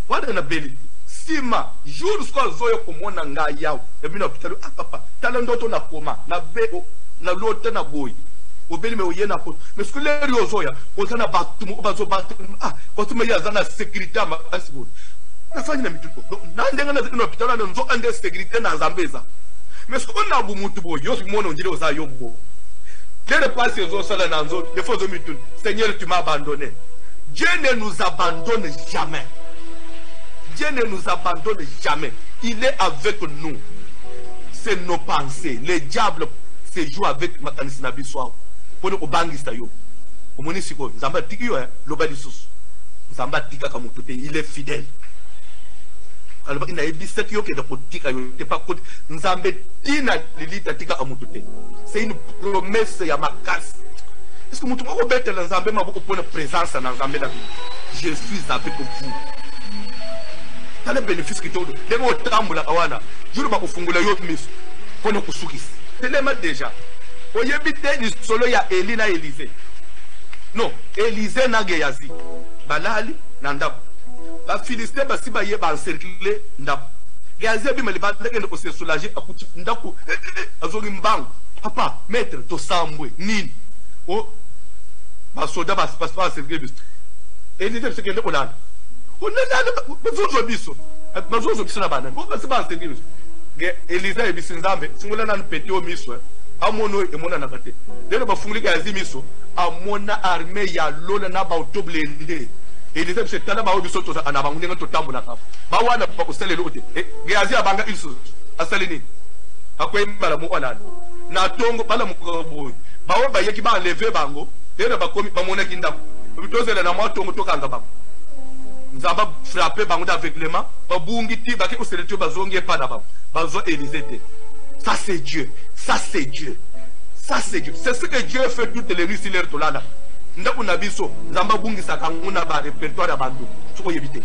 What an ability. Sima jour jusqu'à zoyo komona nga yao ebi na hôpital papa tala ndoto na koma na bebo na lote na boy obeli me oyena ko mais ce que les riozoya ozana batu bazo batu kwa tume ya zana sécurité ma asiko nafanya na mituko nandenga na zikino pitala na nzo ande sécurité na zambeza mais ce qu'on a bu mutu bo yo mona ondire oza yo bo les passes zo sala na nzo des fois zo mituko Seigneur tu m'as abandonné. Dieu ne nous abandonne jamais. Dieu ne nous abandonne jamais. Il est avec nous. C'est nos pensées. Le diable se joue avec makanisi na biso. Pour nous bangista yo. Omoni siko nzamba tiki yo loba lisusu. Nzamba tika ka mutu te, il est fidèle. Alors il n'a ebisa yo ke de kotika yo te pas côté nzambe tina lilita tika ka mutu te. C'est une promesse ya makasi. Est-ce que mutu moko bete na nzambe maboko pona présence na nzambe na vie. Je suis avec vous. T'as le bénéfice que tu as. Dès que tu as kawana, je ne vais pas fungula yo miso. Kono kusukisi. Telema déjà. Oyebite ni solo ya Eli na Élisée. Non, Élisée na geyazi. Balali na ndap. Ba Philistin ba si ba ye ba encercler ndap. Geyazi bi mali ba ndeke ko se soulager akuti ndaku azongi mbangu. Papa, maître to sambwe nini. O ba soda ba pas encercler bis. Élisée se kende kolana. On a besoin biso. Besoin biso na bana. Ko se ba encercler bis. Élisée bi sinzambe, singula na peti o miso. Amono emona na kate. Lelo bafungulika ya zimiso, amona armée ya lona na ba otoblende. Élisée se tala ba obiso to na bangu ngenga to tambula kapo. Ba wana ba ko sele lote. Geazi abanga ilso. Asale nini? Akwe mbala mu onana. Na tongo bala mu ko boy. Ba o ba yeki ba lever bango. Lelo ba komi ba mona kindako. Bitozela na mo tongo to kanga bango. Nzamba frapper bango d'aveuglement. Ba bungi ti ba ke ko sele to bazongi pa na bango. Bazo Élisée te. Ça c'est Dieu. Ça c'est Dieu. Ça c'est Dieu. C'est ce que Dieu fait toutes les nuits sur l'air de l'âne. Ndaku nabiso, nzamba bungi sakanguna ba répertoire abando. Soko yebite.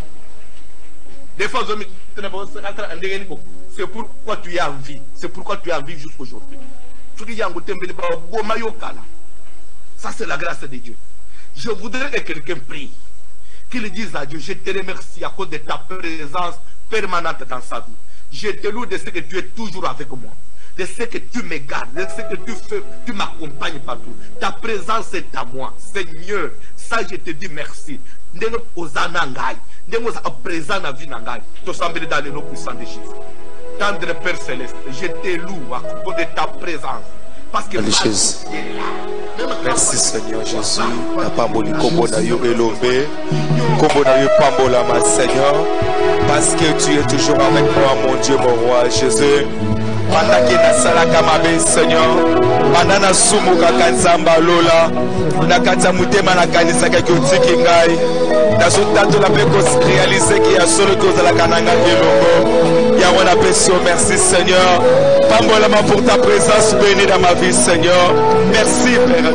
Des fois c'est pourquoi tu es en vie. C'est pourquoi tu es en vie jusqu'aujourd'hui. Ça c'est la grâce de Dieu. Je voudrais que quelqu'un prie. Qu'il dise à Dieu, je te remercie à cause de ta présence permanente dans sa vie. Je te loue de ce que tu es toujours avec moi. De ce que tu me gardes, de ce que tu fais, tu m'accompagnes partout. Ta présence est à moi. Seigneur, ça je te dis merci. Ndengo ozana ngai, ndengo za présent na vie na ngai. To sambele dans le nom puissant de Jésus. Tendre Père céleste, je te loue à cause de ta présence. Parce que merci Seigneur Jésus. Na pamboli kombo na yo elombe. Kombo na yo pambola ma Seigneur. Parce que tu es toujours avec moi mon Dieu mon roi Jésus. Pendant que nasalaka mabe Seigneur, pendant na sumuka kanzamba lola, na kata mutema na kanisa ka kyotiki ngai. Na sotato la pe ko réaliser qu'il y a solo cause la kananga elongo. Ya wana peso merci Seigneur. Pambolama pour ta présence bénie dans ma vie Seigneur. Merci Père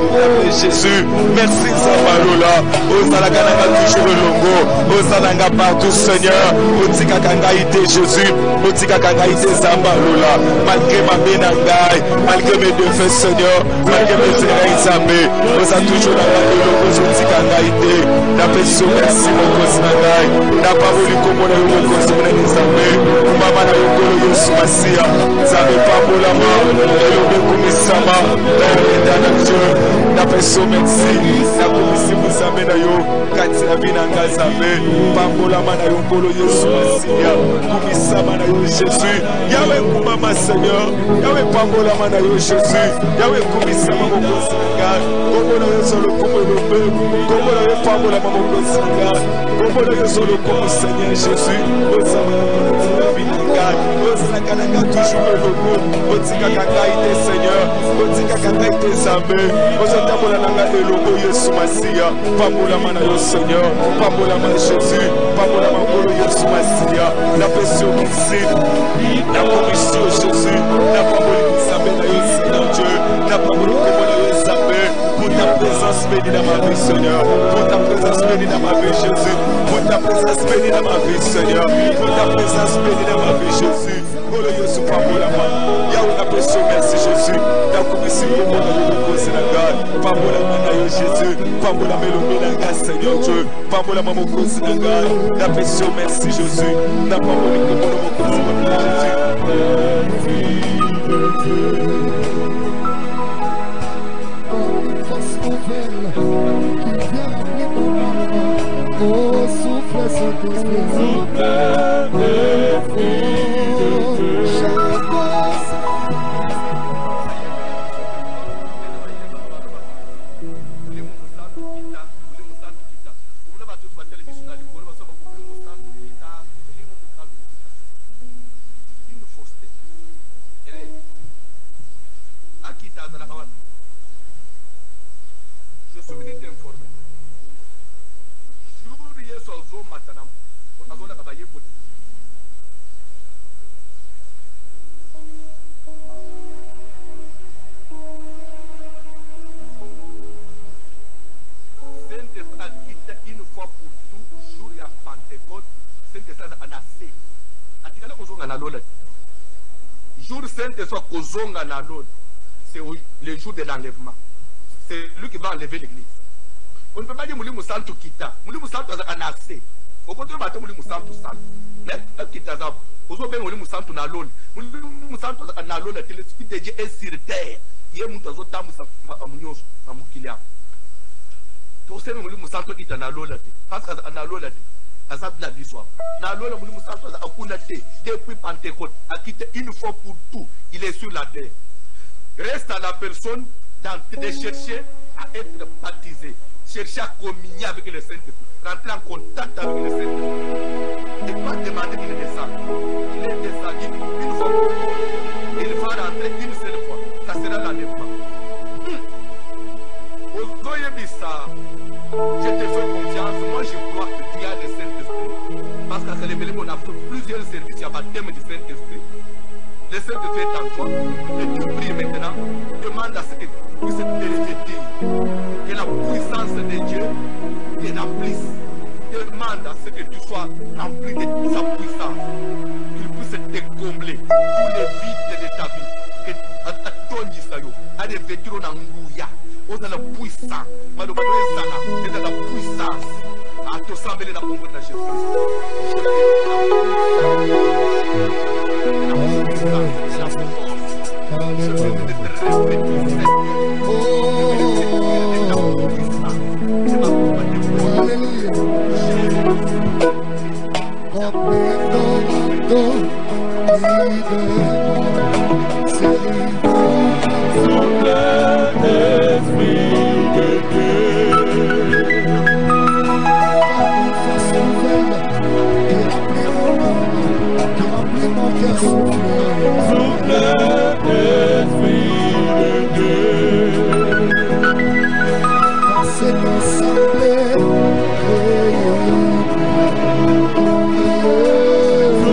Jésus. Merci Zambalola. Ozala kananga toujours elongo. Ozala nga partout Seigneur. Otika kangaïté Jésus. Otika kangaïté Zambalola. Malgré ma bénangaï, malgré mes défauts Seigneur, malgré mes erreurs Zambé, vous êtes toujours dans la logo, Otika kangaïté. Na peso merci mon kosinangaï. Na pas voulu comme on a eu mon kosinangaï Zambé. Mama na yokolo yosumasia. Zambé pambolama. Elombe kumisama. Elombe Dieu. Na peso merci. Na komisi Zambé na yo. Kati na binanga Zambé. Pambolama na yokolo yosumasia. Kumisama na yo Jésus. Yahweh kumama Seigneur. Yahweh pambolama na yo Jésus. Yahweh kumisama mokosinanga. Kombo na yo solo kombo lobe. Kombo na yo pambolama mokosinanga. Kombo na yo solo kombo Seigneur Jésus. Osama na binanga. Osama kananga toujours le logo. Otika kangaïté Seigneur. Otika kangaïté Zambé. Ozotabola nanga le logo Yesu Masia. Pambolama na yo Seigneur. Pambolama Jésus. Pambolama ngolo Yesu Masia. La pression ici. La commission Jésus. La parole Zambé na yo Seigneur Dieu. La parole comme na yo Zambé. Pour ta présence bénie dans ma vie Seigneur. Pour ta présence bénie dans ma vie Jésus. Pour ta présence bénie dans ma vie Seigneur. Pour ta présence bénie dans ma vie Jésus. Ngolo Yesu pambolama. Yahweh la pression merci Jésus. La commission comme na yo kosinanga. Pambolama na yo Jésus. Pambolama elombe nanga Seigneur Dieu. Pambolama mokosinanga. La pression merci Jésus. Na pamboli comme na mokosinanga Jésus. Oh, souffle, Saint-Esprit. Souffle, Esprit de Dieu. Je suis venu t'informer. Une fois pour tout, jour ya Pentecôte, Saint-Esprit a nassé. Atikala kozonga na lola. Jour Saint-Esprit kozonga na lola. C'est le jour de l'enlèvement. C'est lui qui va enlever l'église. On ne peut pas dire Moulimu Santu Kita. Moulimu Santu a nassé. Au contraire, on Moulimu Santu Santu. Mais Kita Zab. Vous avez Moulimu Santu na lola. Moulimu Santu na lola. L'esprit de Dieu est sur terre. Il y a Moutazo Tamu Samunyo Samukilia. Tout ça, Moulimu Santu Kita na lola. Parce que na lola. Azab la l'histoire. Na lola Moulimu Santu a kunate. Depuis Pentecôte, a quitté une fois pour tout. Il est sur la terre. Reste à la personne de chercher à être baptisé, chercher à communier avec le Saint-Esprit, rentrer en contact avec le Saint-Esprit. Et pas demander qu'il descende. Il est descendu une fois. Il va rentrer une seule fois. Ça sera l'enlèvement. Je te fais confiance. Moi, je crois que tu as le Saint-Esprit. Parce qu'à Révélé, on a fait plusieurs services à baptême du Saint-Esprit. Le Saint-Esprit est en toi. Et tu pries maintenant. Demande à ce que puisse te répéter. Que la puissance de Dieu te remplisse. Demande à ce que tu sois rempli de sa puissance. Qu'il puisse te combler tous les vides de ta vie. Que ton Isaïo a des vêtements en ngouya. On a la puissance. Malheureusement, on a la puissance. À te sembler la ombre de Jésus-Christ.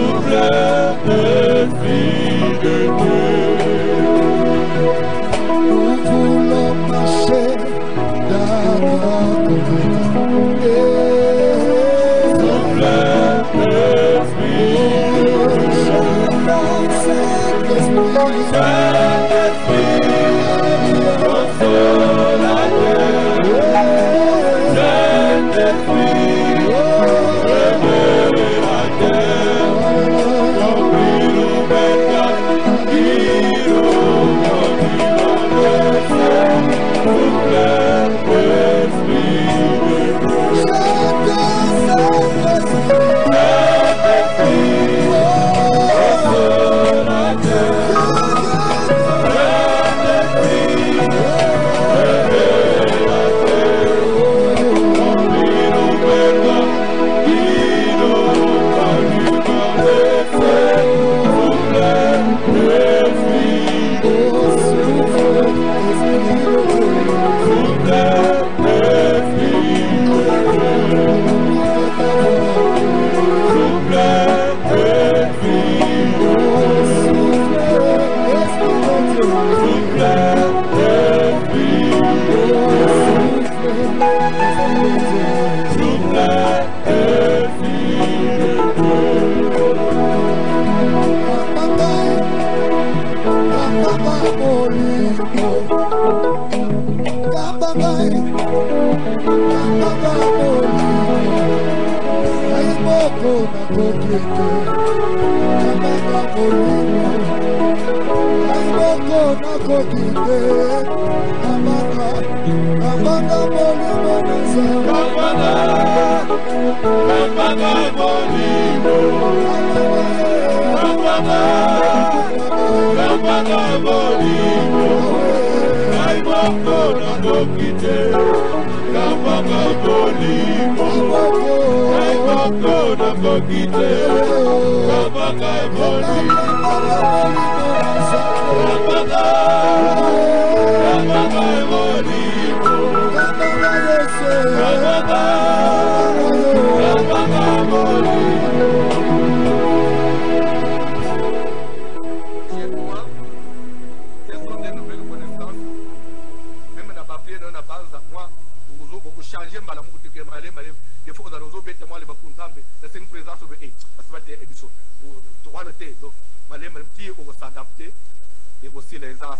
Souffle, Esprit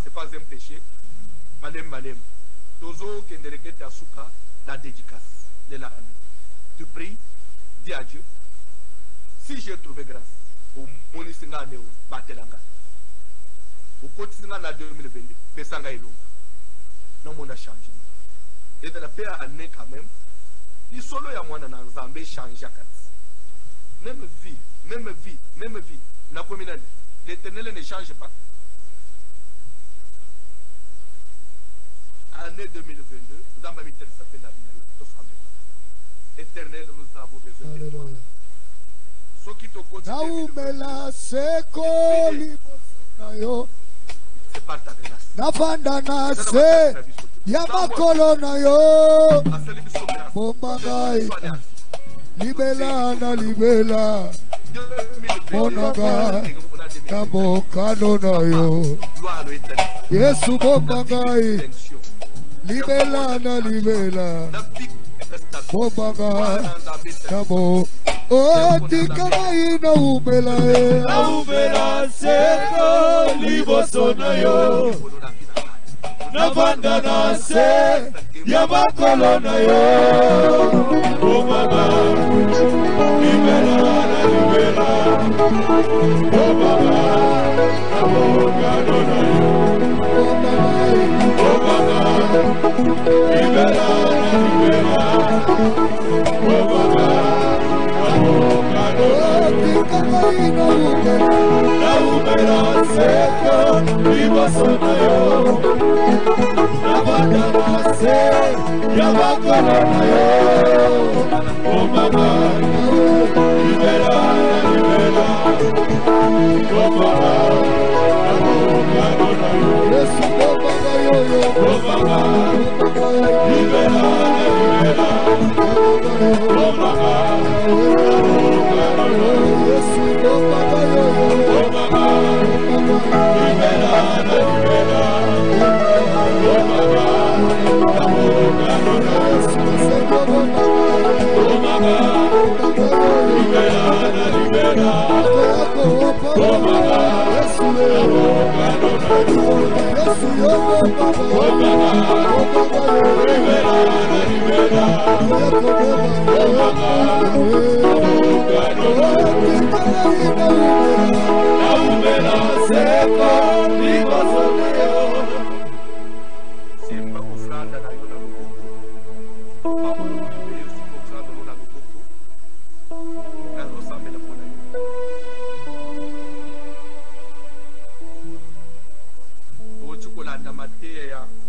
C'est pas un péché. Malem. Toujours qui est la dédicace de l'année. Tu pries, dis à Dieu, si j'ai trouvé grâce, au Monissinga Neo, Batelanga, au Kotinga na 2022, Pesanga et l'eau. Non, mon a changé. Et de la paix à année quand même, il solo ya moi dans Zambé change à 4. Même vie. Na communauté, l'Éternel ne change pas. Année 2022, nous avons mis tel s'appelle la vie. Éternel, nous avons besoin de toi. Ce qui te continue. C'est par ta grâce. Nafanda nase yamakolo na yo bombangai libela monaga tabokano na yo Yesu bombangai libela bombangai tabo o tikamai na umela seko liboso na yo navanda na se yamakolo na yo bombaga libela bombaga abogado na yo bombaga libela bombaga abogado na umela seko liboso na yo navanda na se yamakolo na yo bombaga libela bombaga abogado na yo Yesu bombaga yo bombaga libela bombaga abogado na yo Yesu bombaga yo bombaga libela bombaga abogado na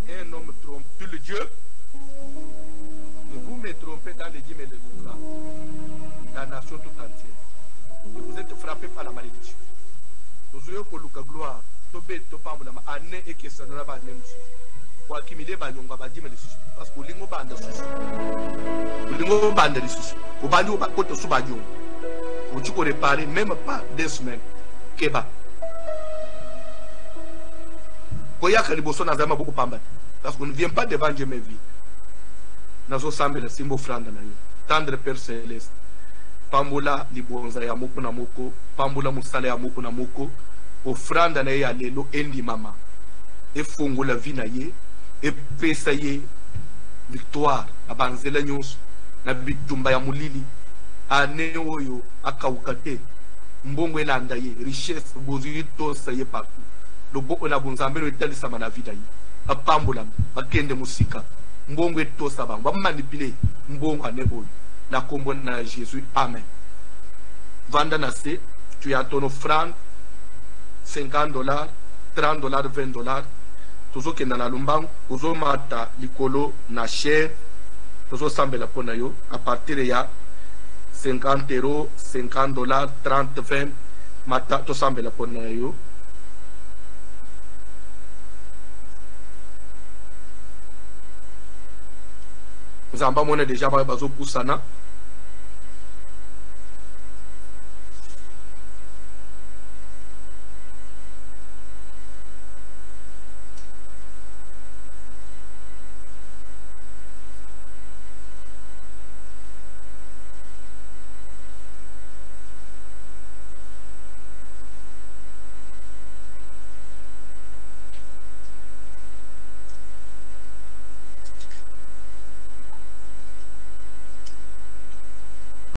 un homme trompe le Dieu. Ne vous me trompez dans les dîmes et les offrandes. La nation tout entière. Et vous êtes frappés par la malédiction. Nous aurions pour le gloire. Année et que ça n'a pas de pour accumuler banyonga badime les sous parce que lingo banda sous lingo banda les sous au bandi au côté sous banyo où tu peux réparer même pas 2 semaines keba koya kaliboso na zama beaucoup pamba parce qu'on ne vient pas devant Dieu mes vies nazo sambe la simbo franda na yo tendre Père céleste pambula libonza ya moko na moko pambula musala ya moko na moko ofranda na ya lelo endi mama efungola vie na ye epesa ye victoire na banzela nyonso na bitumba ya mulili ane oyo akauka te mbongo elanda ye richesse bozwi tosa ye partout loboko na bonzambe lo etalisama na vida ye apambola bakende musika mbongo etosa bango bamanipule mbongo ane oyo na kombo na Jésus amen. Vanda na se tu as ton offrande $50 $30 $20 tozo kenda na lumbango ozo mata likolo na cher tozo sambela pona yo à partir ya €50 $50 30 20 mata to sambela pona yo zamba mona déjà ba bazo pusana